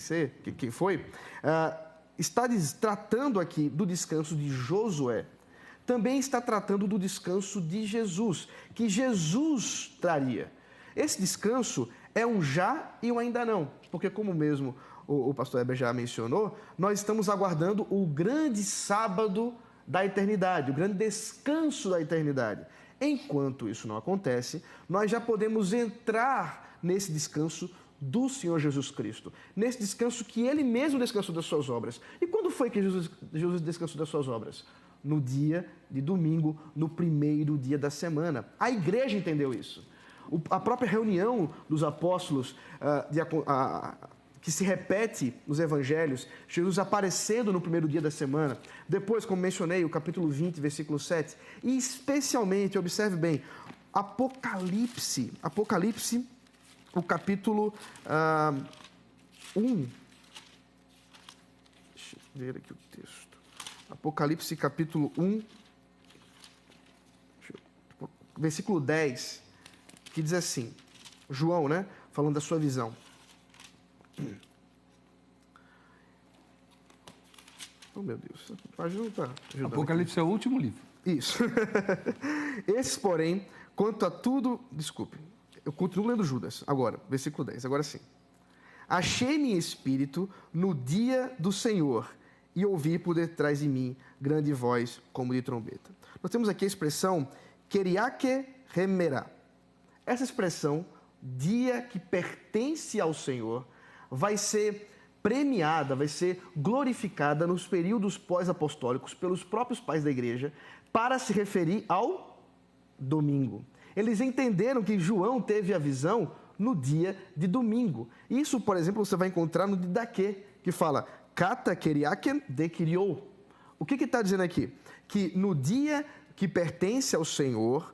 S3: foi, está tratando aqui do descanso de Josué, também está tratando do descanso de Jesus, que Jesus traria. Esse descanso é um já e um ainda não, porque como mesmo o pastor Heber já mencionou, nós estamos aguardando o grande sábado da eternidade, o grande descanso da eternidade. Enquanto isso não acontece, nós já podemos entrar nesse descanso do Senhor Jesus Cristo, nesse descanso que Ele mesmo descansou das suas obras. E quando foi que Jesus descansou das suas obras? No dia de domingo, no primeiro dia da semana. A igreja entendeu isso. A própria reunião dos apóstolos, que se repete nos evangelhos, Jesus aparecendo no primeiro dia da semana, depois, como mencionei, o capítulo 20, versículo 7, e especialmente, observe bem, Apocalipse, o capítulo 1, deixa eu ver aqui o texto, Apocalipse capítulo 1, versículo 10, que diz assim, João, né, falando da sua visão. Oh, meu Deus, a página não está ajudando.
S1: Apocalipse aqui. É o último livro.
S3: Isso. Esses, porém, quanto a tudo... Desculpe, eu continuo lendo Judas. Agora, versículo 10, agora sim. Achei-me em espírito no dia do Senhor e ouvi por detrás de mim grande voz como de trombeta. Nós temos aqui a expressão Keriake Remerá. Essa expressão, dia que pertence ao Senhor, vai ser premiada, vai ser glorificada nos períodos pós-apostólicos pelos próprios pais da igreja para se referir ao domingo. Eles entenderam que João teve a visão no dia de domingo. Isso, por exemplo, você vai encontrar no Didaquê, que fala Kata Keriaken de Kiriou. O que está dizendo aqui? Que no dia que pertence ao Senhor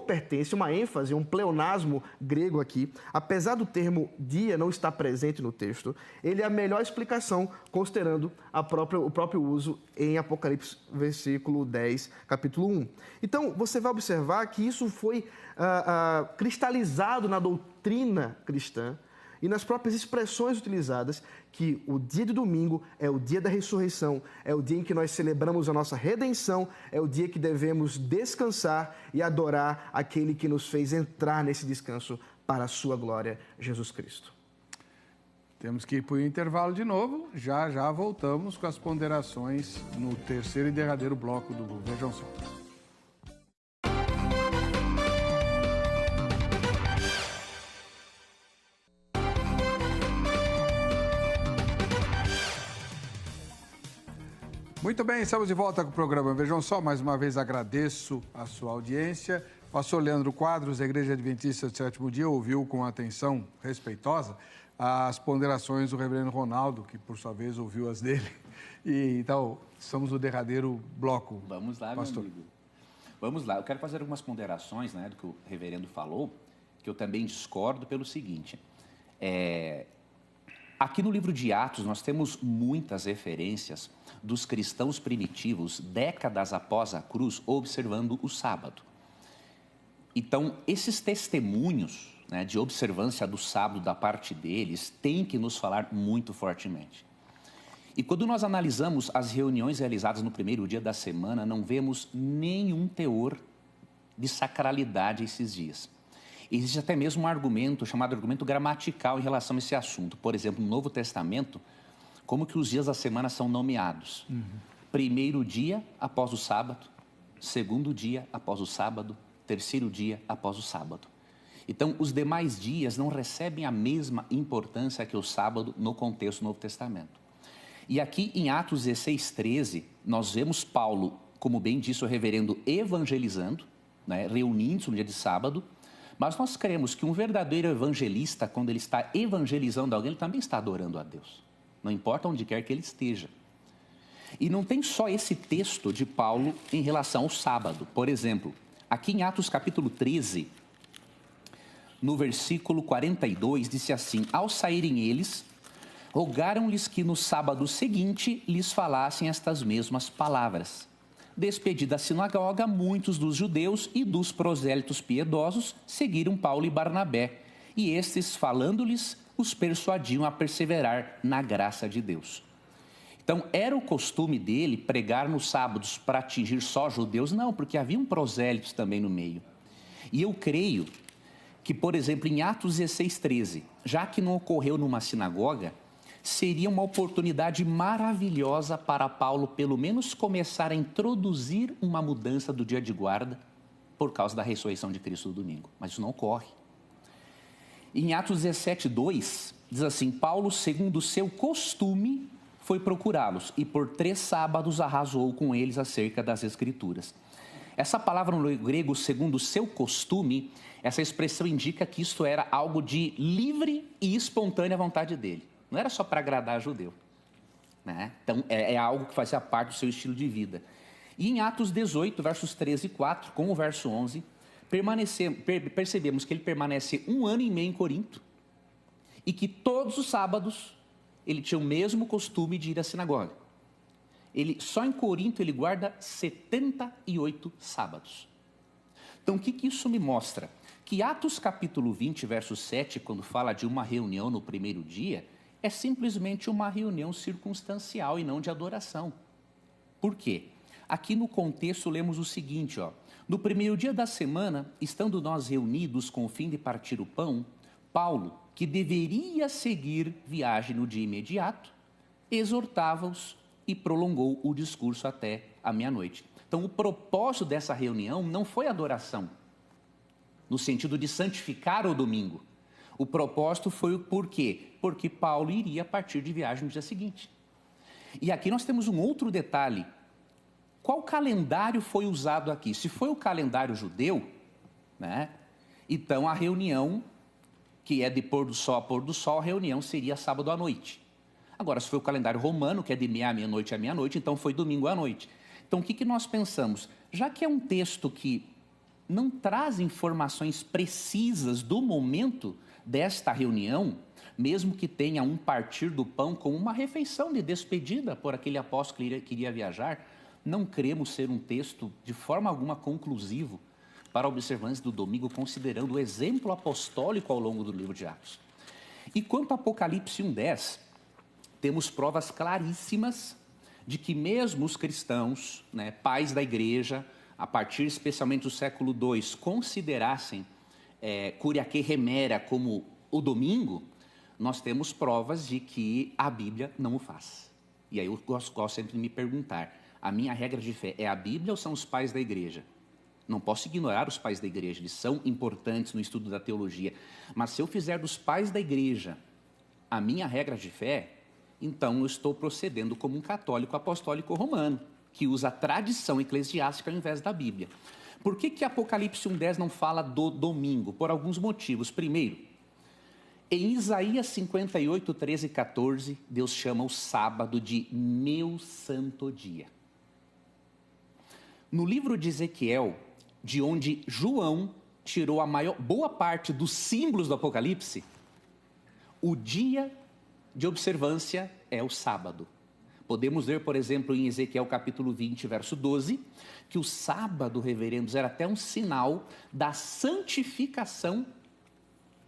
S3: pertence, uma ênfase, um pleonasmo grego aqui, apesar do termo dia não estar presente no texto, ele é a melhor explicação, considerando o próprio uso em Apocalipse, versículo 10, capítulo 1. Então, você vai observar que isso foi cristalizado na doutrina cristã, e nas próprias expressões utilizadas, que o dia de domingo é o dia da ressurreição, é o dia em que nós celebramos a nossa redenção, é o dia que devemos descansar e adorar aquele que nos fez entrar nesse descanso para a sua glória, Jesus Cristo.
S1: Temos que ir para o intervalo de novo, já voltamos com as ponderações no terceiro e derradeiro bloco do Vejam Só. Muito bem, estamos de volta com o programa Vejam Só. Mais uma vez agradeço a sua audiência. Pastor Leandro Quadros, da Igreja Adventista do Sétimo Dia, ouviu com atenção respeitosa as ponderações do reverendo Ronaldo, que por sua vez ouviu as dele. E então, estamos no derradeiro bloco.
S2: Vamos lá,
S1: pastor.
S2: Meu amigo. Vamos lá, eu quero fazer algumas ponderações, né, do que o reverendo falou, que eu também discordo pelo seguinte. Aqui no livro de Atos, nós temos muitas referências dos cristãos primitivos, décadas após a cruz, observando o sábado. Então, esses testemunhos, né, de observância do sábado da parte deles têm que nos falar muito fortemente. E quando nós analisamos as reuniões realizadas no primeiro dia da semana, não vemos nenhum teor de sacralidade esses dias. Existe até mesmo um argumento chamado argumento gramatical em relação a esse assunto. Por exemplo, no Novo Testamento, como que os dias da semana são nomeados? Primeiro dia após o sábado, segundo dia após o sábado, terceiro dia após o sábado. Então, os demais dias não recebem a mesma importância que o sábado no contexto do Novo Testamento. E aqui em Atos 16:13, nós vemos Paulo, como bem disse o reverendo, evangelizando, né, reunindo-se no dia de sábado, mas nós cremos que um verdadeiro evangelista, quando ele está evangelizando alguém, ele também está adorando a Deus. Não importa onde quer que ele esteja. E não tem só esse texto de Paulo em relação ao sábado. Por exemplo, aqui em Atos capítulo 13, no versículo 42, disse assim: ao saírem eles, rogaram-lhes que no sábado seguinte lhes falassem estas mesmas palavras. Despedida a sinagoga, muitos dos judeus e dos prosélitos piedosos seguiram Paulo e Barnabé, e estes, falando-lhes, os persuadiam a perseverar na graça de Deus. Então, era o costume dele pregar nos sábados para atingir só judeus? Não, porque haviam prosélitos também no meio. E eu creio que, por exemplo, em Atos 16:13, já que não ocorreu numa sinagoga, seria uma oportunidade maravilhosa para Paulo, pelo menos, começar a introduzir uma mudança do dia de guarda por causa da ressurreição de Cristo no domingo. Mas isso não ocorre. Em Atos 17:2, diz assim: Paulo, segundo o seu costume, foi procurá-los e por 3 sábados arrasou com eles acerca das Escrituras. Essa palavra no grego, segundo o seu costume, essa expressão indica que isto era algo de livre e espontânea vontade dele. Não era só para agradar judeu, né? Então, é algo que fazia parte do seu estilo de vida. E em Atos 18, versos 13 e 4, com o verso 11, percebemos que ele permanece 1 ano e meio em Corinto e que todos os sábados ele tinha o mesmo costume de ir à sinagoga. Só em Corinto ele guarda 78 sábados. Então, o que isso me mostra? Que Atos capítulo 20, verso 7, quando fala de uma reunião no primeiro dia, é simplesmente uma reunião circunstancial e não de adoração. Por quê? Aqui no contexto lemos o seguinte, ó: no primeiro dia da semana, estando nós reunidos com o fim de partir o pão, Paulo, que deveria seguir viagem no dia imediato, exortava-os e prolongou o discurso até a meia-noite. Então, o propósito dessa reunião não foi adoração, no sentido de santificar o domingo. O propósito foi por quê? Porque Paulo iria partir de viagem no dia seguinte. E aqui nós temos um outro detalhe. Qual calendário foi usado aqui? Se foi o calendário judeu, né? Então a reunião, que é de pôr do sol a pôr do sol, a reunião seria sábado à noite. Agora, se foi o calendário romano, que é de meia-noite à meia-noite, então foi domingo à noite. Então, o que nós pensamos? Já que é um texto que não traz informações precisas do momento desta reunião, mesmo que tenha um partir do pão como uma refeição de despedida por aquele apóstolo que iria viajar, não cremos ser um texto de forma alguma conclusivo para a observância do domingo, considerando o exemplo apostólico ao longo do livro de Atos. E quanto a Apocalipse 1:10, temos provas claríssimas de que mesmo os cristãos, né, pais da igreja, a partir especialmente do século II, considerassem Curiaque Remera como o domingo, nós temos provas de que a Bíblia não o faz. E aí eu gosto sempre de me perguntar, a minha regra de fé é a Bíblia ou são os pais da igreja? Não posso ignorar os pais da igreja, eles são importantes no estudo da teologia. Mas se eu fizer dos pais da igreja a minha regra de fé, então eu estou procedendo como um católico apostólico romano, que usa a tradição eclesiástica ao invés da Bíblia. Por que Apocalipse 1:10 não fala do domingo? Por alguns motivos. Primeiro, em Isaías 58, 13 e 14, Deus chama o sábado de meu santo dia. No livro de Ezequiel, de onde João tirou boa parte dos símbolos do Apocalipse, o dia de observância é o sábado. Podemos ler, por exemplo, em Ezequiel capítulo 20, verso 12, que o sábado, reverendos, era até um sinal da santificação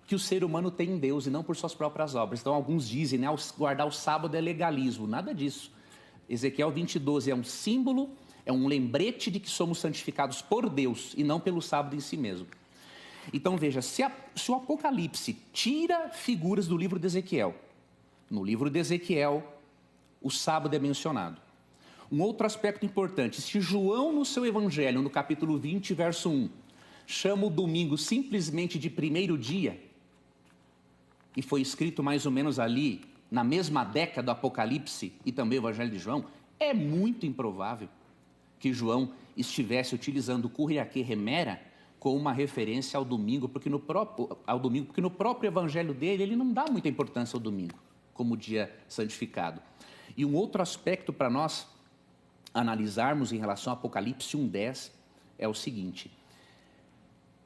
S2: que o ser humano tem em Deus e não por suas próprias obras. Então, alguns dizem, né, guardar o sábado é legalismo. Nada disso. Ezequiel 20:12 é um símbolo, é um lembrete de que somos santificados por Deus e não pelo sábado em si mesmo. Então, veja, se o Apocalipse tira figuras do livro de Ezequiel, no livro de Ezequiel, o sábado é mencionado. Um outro aspecto importante, se João, no seu evangelho, no capítulo 20, verso 1, chama o domingo simplesmente de primeiro dia, e foi escrito mais ou menos ali, na mesma década do Apocalipse e também o evangelho de João, é muito improvável que João estivesse utilizando o Kuriake Remera com uma referência ao domingo, porque no próprio evangelho dele, ele não dá muita importância ao domingo, como dia santificado. E um outro aspecto para nós analisarmos em relação ao Apocalipse 1:10 é o seguinte: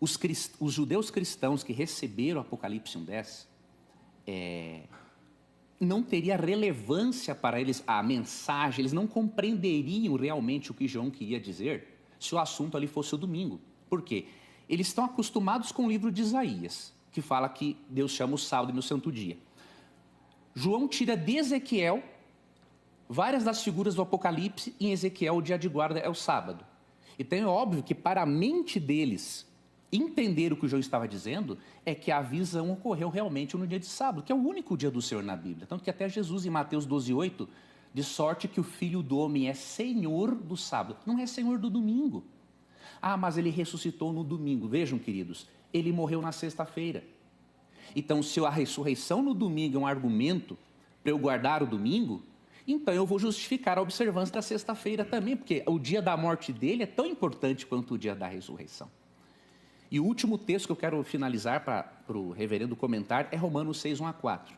S2: os judeus cristãos que receberam o Apocalipse 1:10, não teria relevância para eles a mensagem, eles não compreenderiam realmente o que João queria dizer se o assunto ali fosse o domingo. Por quê? Eles estão acostumados com o livro de Isaías, que fala que Deus chama o sábado e meu santo dia. João tira de Ezequiel várias das figuras do Apocalipse, e em Ezequiel o dia de guarda é o sábado. Então é óbvio que para a mente deles entender o que o João estava dizendo é que a visão ocorreu realmente no dia de sábado, que é o único dia do Senhor na Bíblia. Tanto que até Jesus, em Mateus 12:8, de sorte que o Filho do Homem é Senhor do sábado, não é Senhor do domingo. Ah, mas ele ressuscitou no domingo. Vejam, queridos, ele morreu na sexta-feira. Então, se a ressurreição no domingo é um argumento para eu guardar o domingo, então eu vou justificar a observância da sexta-feira também, porque o dia da morte dele é tão importante quanto o dia da ressurreição. E o último texto que eu quero finalizar para o reverendo comentar é Romanos 6:1-4.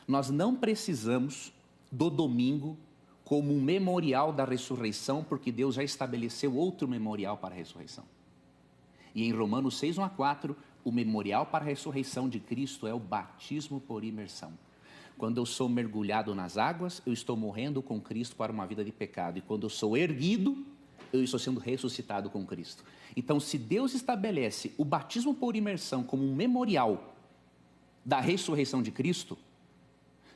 S2: Nós não precisamos do domingo como um memorial da ressurreição, porque Deus já estabeleceu outro memorial para a ressurreição. E em Romanos 6:1-4, o memorial para a ressurreição de Cristo é o batismo por imersão. Quando eu sou mergulhado nas águas, eu estou morrendo com Cristo para uma vida de pecado. E quando eu sou erguido, eu estou sendo ressuscitado com Cristo. Então, se Deus estabelece o batismo por imersão como um memorial da ressurreição de Cristo,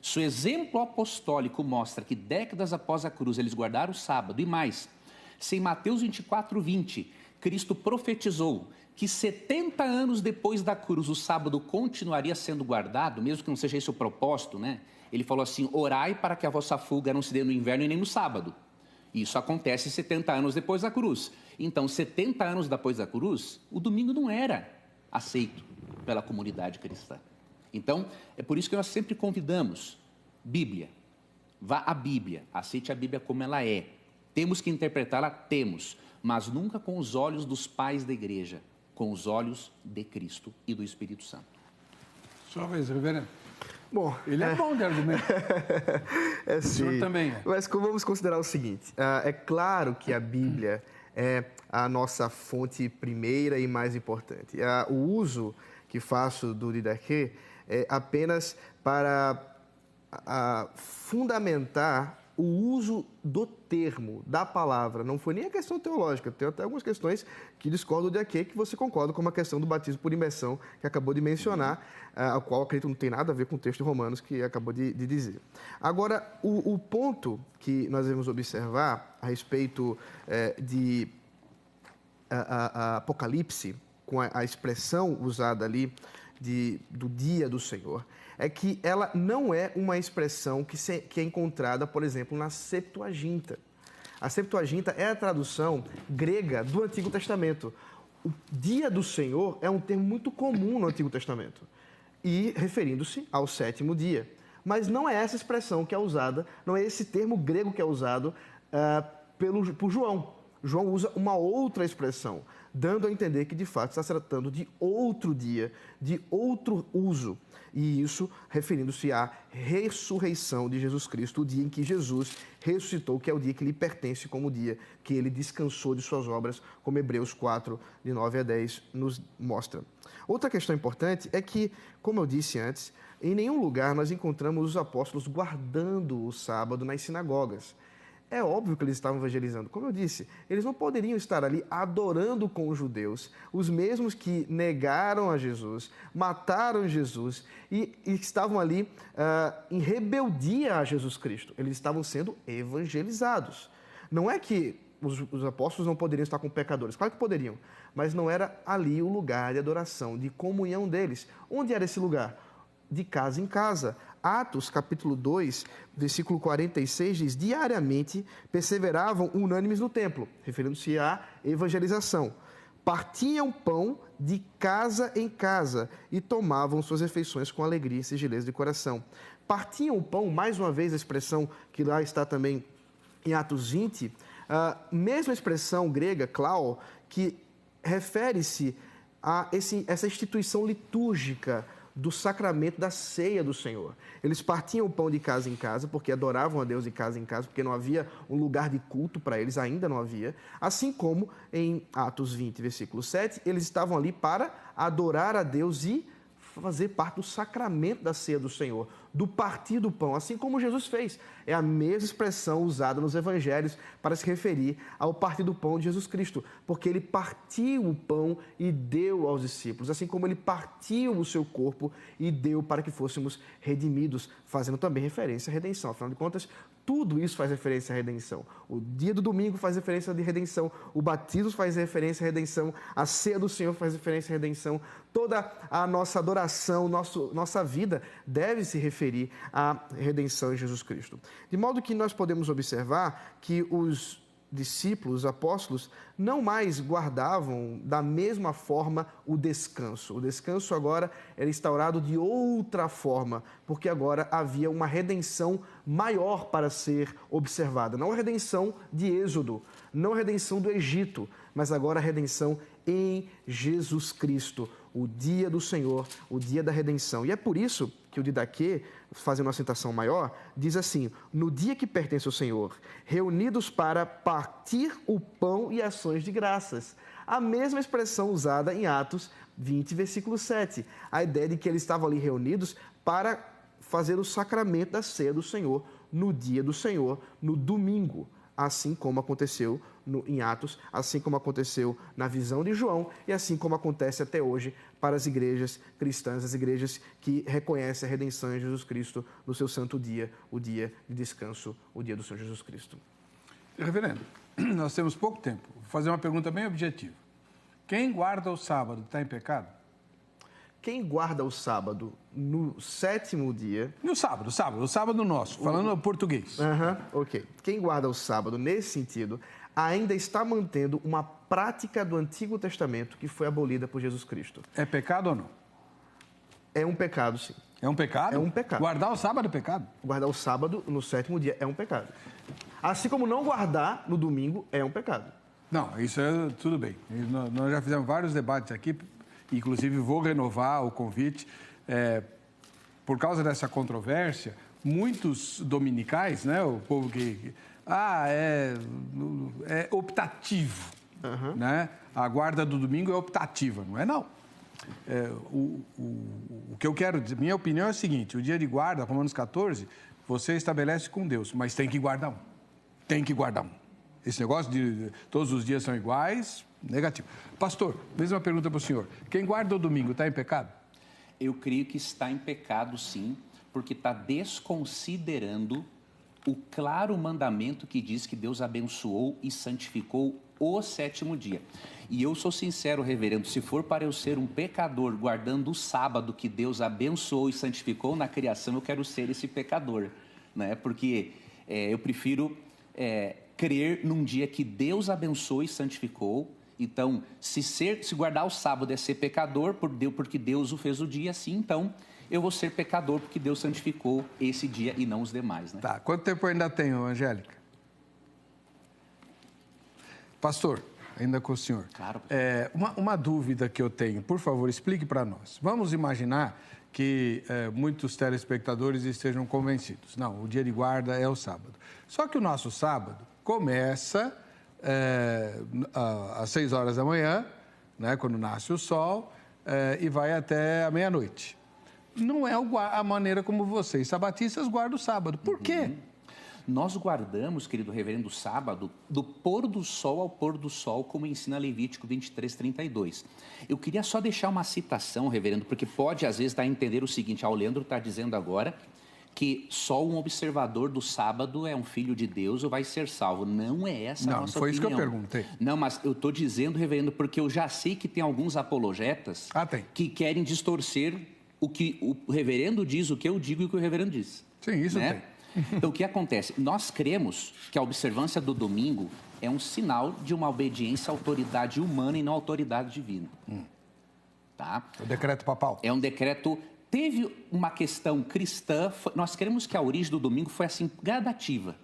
S2: se o exemplo apostólico mostra que décadas após a cruz eles guardaram o sábado, e mais, se em Mateus 24:20, Cristo profetizou que 70 anos depois da cruz o sábado continuaria sendo guardado, mesmo que não seja esse o propósito, né? Ele falou assim: orai para que a vossa fuga não se dê no inverno e nem no sábado. Isso acontece 70 anos depois da cruz. Então, 70 anos depois da cruz, o domingo não era aceito pela comunidade cristã. Então, é por isso que nós sempre convidamos: Bíblia, vá à Bíblia, aceite a Bíblia como ela é. Temos que interpretá-la? Temos, mas nunca com os olhos dos pais da igreja, com os olhos de Cristo e do Espírito Santo.
S1: Sua vez, reverendo.
S3: Bom,
S1: Ele é bom de argumento.
S3: É
S1: O senhor
S3: sim.
S1: também é.
S3: Mas vamos considerar o seguinte: é claro que a Bíblia é a nossa fonte primeira e mais importante. O uso que faço do Didaquê é apenas para fundamentar o uso do termo, da palavra. Não foi nem a questão teológica. Tem até algumas questões que discordam de aqui, que você concorda, como a questão do batismo por imersão, que acabou de mencionar, a qual, acredito, não tem nada a ver com o texto de Romanos que acabou de dizer. Agora, o ponto que nós devemos observar a respeito de Apocalipse, com a expressão usada ali do dia do Senhor, é que ela não é uma expressão que é encontrada, por exemplo, na Septuaginta. A Septuaginta é a tradução grega do Antigo Testamento. O dia do Senhor é um termo muito comum no Antigo Testamento, e referindo-se ao sétimo dia. Mas não é essa expressão que é usada, não é esse termo grego que é usado por João. João usa uma outra expressão, dando a entender que, de fato, está se tratando de outro dia, de outro uso. E isso referindo-se à ressurreição de Jesus Cristo, o dia em que Jesus ressuscitou, que é o dia que lhe pertence como o dia que ele descansou de suas obras, como Hebreus 4, de 9-10, nos mostra. Outra questão importante é que, como eu disse antes, em nenhum lugar nós encontramos os apóstolos guardando o sábado nas sinagogas. É óbvio que eles estavam evangelizando. Como eu disse, eles não poderiam estar ali adorando com os judeus, os mesmos que negaram a Jesus, mataram Jesus e estavam ali em rebeldia a Jesus Cristo. Eles estavam sendo evangelizados. Não é que os apóstolos não poderiam estar com pecadores. Claro que poderiam, mas não era ali o lugar de adoração, de comunhão deles. Onde era esse lugar? De casa em casa. Atos, capítulo 2, versículo 46, diz: diariamente perseveravam unânimes no templo, referindo-se à evangelização. Partiam pão de casa em casa e tomavam suas refeições com alegria e singeleza de coração. Partiam o pão, mais uma vez a expressão que lá está também em Atos 20, a mesma expressão grega, klau, que refere-se a essa instituição litúrgica do sacramento da ceia do Senhor. Eles partiam o pão de casa em casa, porque adoravam a Deus de casa em casa, porque não havia um lugar de culto para eles, ainda não havia. Assim como em Atos 20, versículo 7, eles estavam ali para adorar a Deus e fazer parte do sacramento da ceia do Senhor, do partir do pão, assim como Jesus fez. É a mesma expressão usada nos evangelhos para se referir ao partir do pão de Jesus Cristo, porque ele partiu o pão e deu aos discípulos, assim como ele partiu o seu corpo e deu para que fôssemos redimidos, fazendo também referência à redenção. Afinal de contas, tudo isso faz referência à redenção. O dia do domingo faz referência à redenção, o batismo faz referência à redenção, a ceia do Senhor faz referência à redenção, toda a nossa adoração, nossa vida deve se referir à redenção em Jesus Cristo. De modo que nós podemos observar que os discípulos, os apóstolos, não mais guardavam da mesma forma o descanso. O descanso agora era instaurado de outra forma, porque agora havia uma redenção maior para ser observada. Não a redenção de Êxodo, não a redenção do Egito, mas agora a redenção em Jesus Cristo, o dia do Senhor, o dia da redenção. E é por isso que o Didaquê, fazendo uma citação maior, diz assim: no dia que pertence ao Senhor, reunidos para partir o pão e ações de graças. A mesma expressão usada em Atos 20, versículo 7. A ideia de que eles estavam ali reunidos para fazer o sacramento da ceia do Senhor no dia do Senhor, no domingo, assim como aconteceu em Atos, assim como aconteceu na visão de João e assim como acontece até hoje para as igrejas cristãs, as igrejas que reconhecem a redenção em Jesus Cristo no seu santo dia, o dia de descanso, o dia do Senhor Jesus Cristo.
S1: Reverendo, nós temos pouco tempo. Vou fazer uma pergunta bem objetiva. Quem guarda o sábado está em pecado?
S3: Quem guarda o sábado no sétimo dia...
S1: No sábado, o sábado nosso, falando português.
S3: Ok. Quem guarda o sábado nesse sentido ainda está mantendo uma prática do Antigo Testamento que foi abolida por Jesus Cristo.
S1: É pecado ou não?
S3: É um pecado, sim.
S1: É um pecado?
S3: É um pecado.
S1: Guardar o sábado é pecado?
S3: Guardar o sábado no sétimo dia é um pecado. Assim como não guardar no domingo é um pecado.
S1: Não, isso é tudo bem. Nós já fizemos vários debates aqui, inclusive vou renovar o convite. Por causa dessa controvérsia, muitos dominicais, né, o povo que... é optativo, né? A guarda do domingo é optativa, não é não. O que eu quero dizer, minha opinião é a seguinte: o dia de guarda, Romanos 14, você estabelece com Deus, mas tem que guardar um. Tem que guardar um. Esse negócio de todos os dias são iguais, negativo. Pastor, mesma pergunta para o senhor. Quem guarda o domingo está em pecado?
S2: Eu creio que está em pecado, sim, porque está desconsiderando o claro mandamento que diz que Deus abençoou e santificou o sétimo dia. E eu sou sincero, reverendo, se for para eu ser um pecador guardando o sábado que Deus abençoou e santificou na criação, eu quero ser esse pecador, né? Porque eu prefiro crer num dia que Deus abençoou e santificou. Então, se guardar o sábado é ser pecador, porque Deus o fez o dia assim, então eu vou ser pecador porque Deus santificou esse dia e não os demais, né?
S1: Tá. Quanto tempo ainda tenho, Angélica? Pastor, ainda com o senhor.
S2: Claro.
S1: Uma dúvida que eu tenho, por favor, explique para nós. Vamos imaginar que muitos telespectadores estejam convencidos. Não, o dia de guarda é o sábado. Só que o nosso sábado começa às 6 horas da manhã, né, quando nasce o sol, e vai até a meia-noite. Não é a maneira como vocês, sabatistas, guardam o sábado. Por quê?
S2: Nós guardamos, querido reverendo, sábado, do pôr do sol ao pôr do sol, como ensina Levítico 23:32. Eu queria só deixar uma citação, reverendo, porque pode, às vezes, dar a entender o seguinte: o Leandro está dizendo agora que só um observador do sábado é um filho de Deus ou vai ser salvo. Não é essa a nossa opinião. Não, foi isso que eu perguntei. Não, mas eu estou dizendo, reverendo, porque eu já sei que tem alguns apologetas que querem distorcer o que o reverendo diz, o que eu digo e o que o reverendo diz.
S1: Sim, isso tem.
S2: Então, o que acontece? Nós cremos que a observância do domingo é um sinal de uma obediência à autoridade humana e não à autoridade divina. Tá?
S1: O decreto papal.
S2: É um decreto... Teve uma questão cristã, nós cremos que a origem do domingo foi assim, gradativa.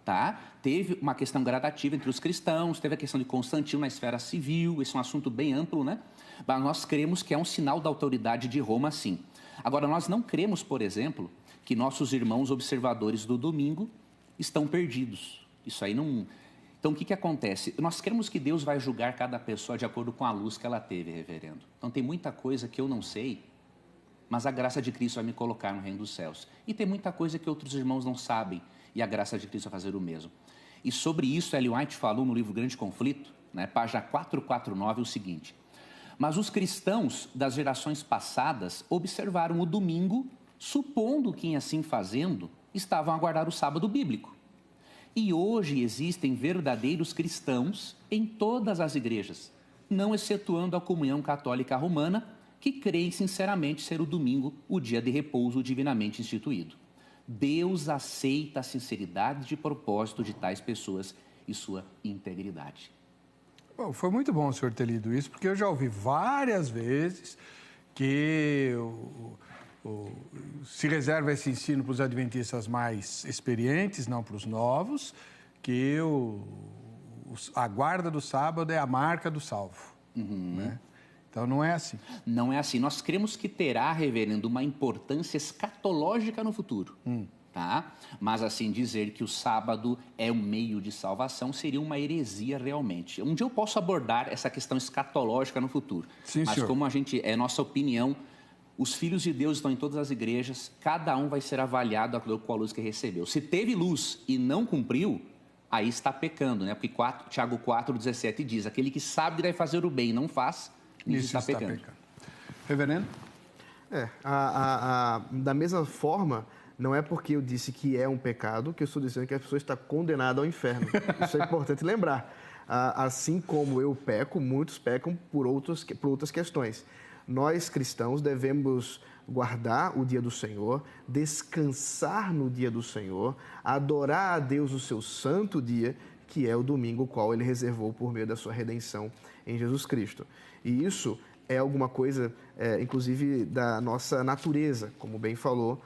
S2: Tá? Teve uma questão gradativa entre os cristãos, teve a questão de Constantino na esfera civil, esse é um assunto bem amplo, né? Mas nós cremos que é um sinal da autoridade de Roma, sim. Agora, nós não cremos, por exemplo, que nossos irmãos observadores do domingo estão perdidos. Isso aí não... Então, o que acontece? Nós cremos que Deus vai julgar cada pessoa de acordo com a luz que ela teve, reverendo. Então, tem muita coisa que eu não sei, mas a graça de Cristo vai me colocar no reino dos céus. E tem muita coisa que outros irmãos não sabem, e a graça de Cristo vai fazer o mesmo. E sobre isso, Ellen White falou no livro Grande Conflito, né, página 449, o seguinte: mas os cristãos das gerações passadas observaram o domingo, supondo que, em assim fazendo, estavam a guardar o sábado bíblico. E hoje existem verdadeiros cristãos em todas as igrejas, não excetuando a comunhão católica romana, que creem sinceramente ser o domingo o dia de repouso divinamente instituído. Deus aceita a sinceridade de propósito de tais pessoas e sua integridade.
S1: Bom, foi muito bom o senhor ter lido isso, porque eu já ouvi várias vezes que se reserva esse ensino para os adventistas mais experientes, não para os novos, que a guarda do sábado é a marca do salvo, né? Então, não é assim.
S2: Não é assim. Nós cremos que terá, reverendo, uma importância escatológica no futuro. Tá? Mas, assim, dizer que o sábado é um meio de salvação seria uma heresia realmente. Um dia eu posso abordar essa questão escatológica no futuro.
S1: Sim,
S2: mas
S1: senhor.
S2: Como é nossa opinião, os filhos de Deus estão em todas as igrejas, cada um vai ser avaliado com a luz que recebeu. Se teve luz e não cumpriu, aí está pecando, né? Porque Tiago 4,17 diz: aquele que sabe que deve fazer o bem e não faz, isso está pecando.
S1: Reverendo?
S3: Da mesma forma, não é porque eu disse que é um pecado que eu estou dizendo que a pessoa está condenada ao inferno. Isso é importante lembrar. Assim como eu peco, muitos pecam por outras questões. Nós, cristãos, devemos guardar o dia do Senhor, descansar no dia do Senhor, adorar a Deus no seu santo dia, que é o domingo, o qual Ele reservou por meio da sua redenção em Jesus Cristo. E isso é alguma coisa, inclusive, da nossa natureza, como bem falou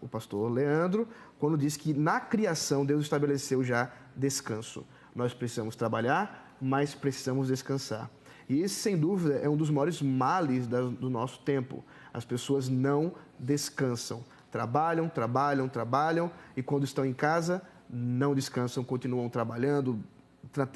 S3: o pastor Leandro, quando disse que na criação Deus estabeleceu já descanso. Nós precisamos trabalhar, mas precisamos descansar. E esse, sem dúvida, é um dos maiores males do nosso tempo. As pessoas não descansam. Trabalham, e quando estão em casa, não descansam, continuam trabalhando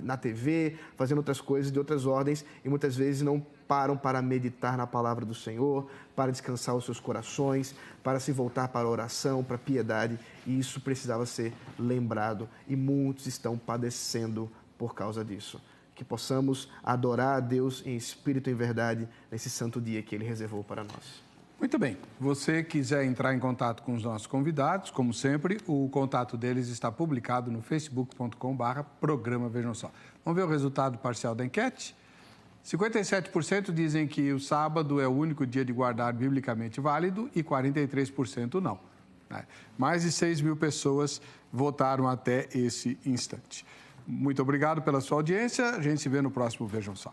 S3: na TV, fazendo outras coisas de outras ordens, e muitas vezes não param para meditar na palavra do Senhor, para descansar os seus corações, para se voltar para a oração, para a piedade, e isso precisava ser lembrado, e muitos estão padecendo por causa disso. Que possamos adorar a Deus em espírito e em verdade nesse santo dia que Ele reservou para nós.
S1: Muito bem. Você quiser entrar em contato com os nossos convidados, como sempre, o contato deles está publicado no facebook.com/programa Vejam Só. Vamos ver o resultado parcial da enquete? 57% dizem que o sábado é o único dia de guardar biblicamente válido e 43% não. Mais de 6 mil pessoas votaram até esse instante. Muito obrigado pela sua audiência. A gente se vê no próximo Vejam Só.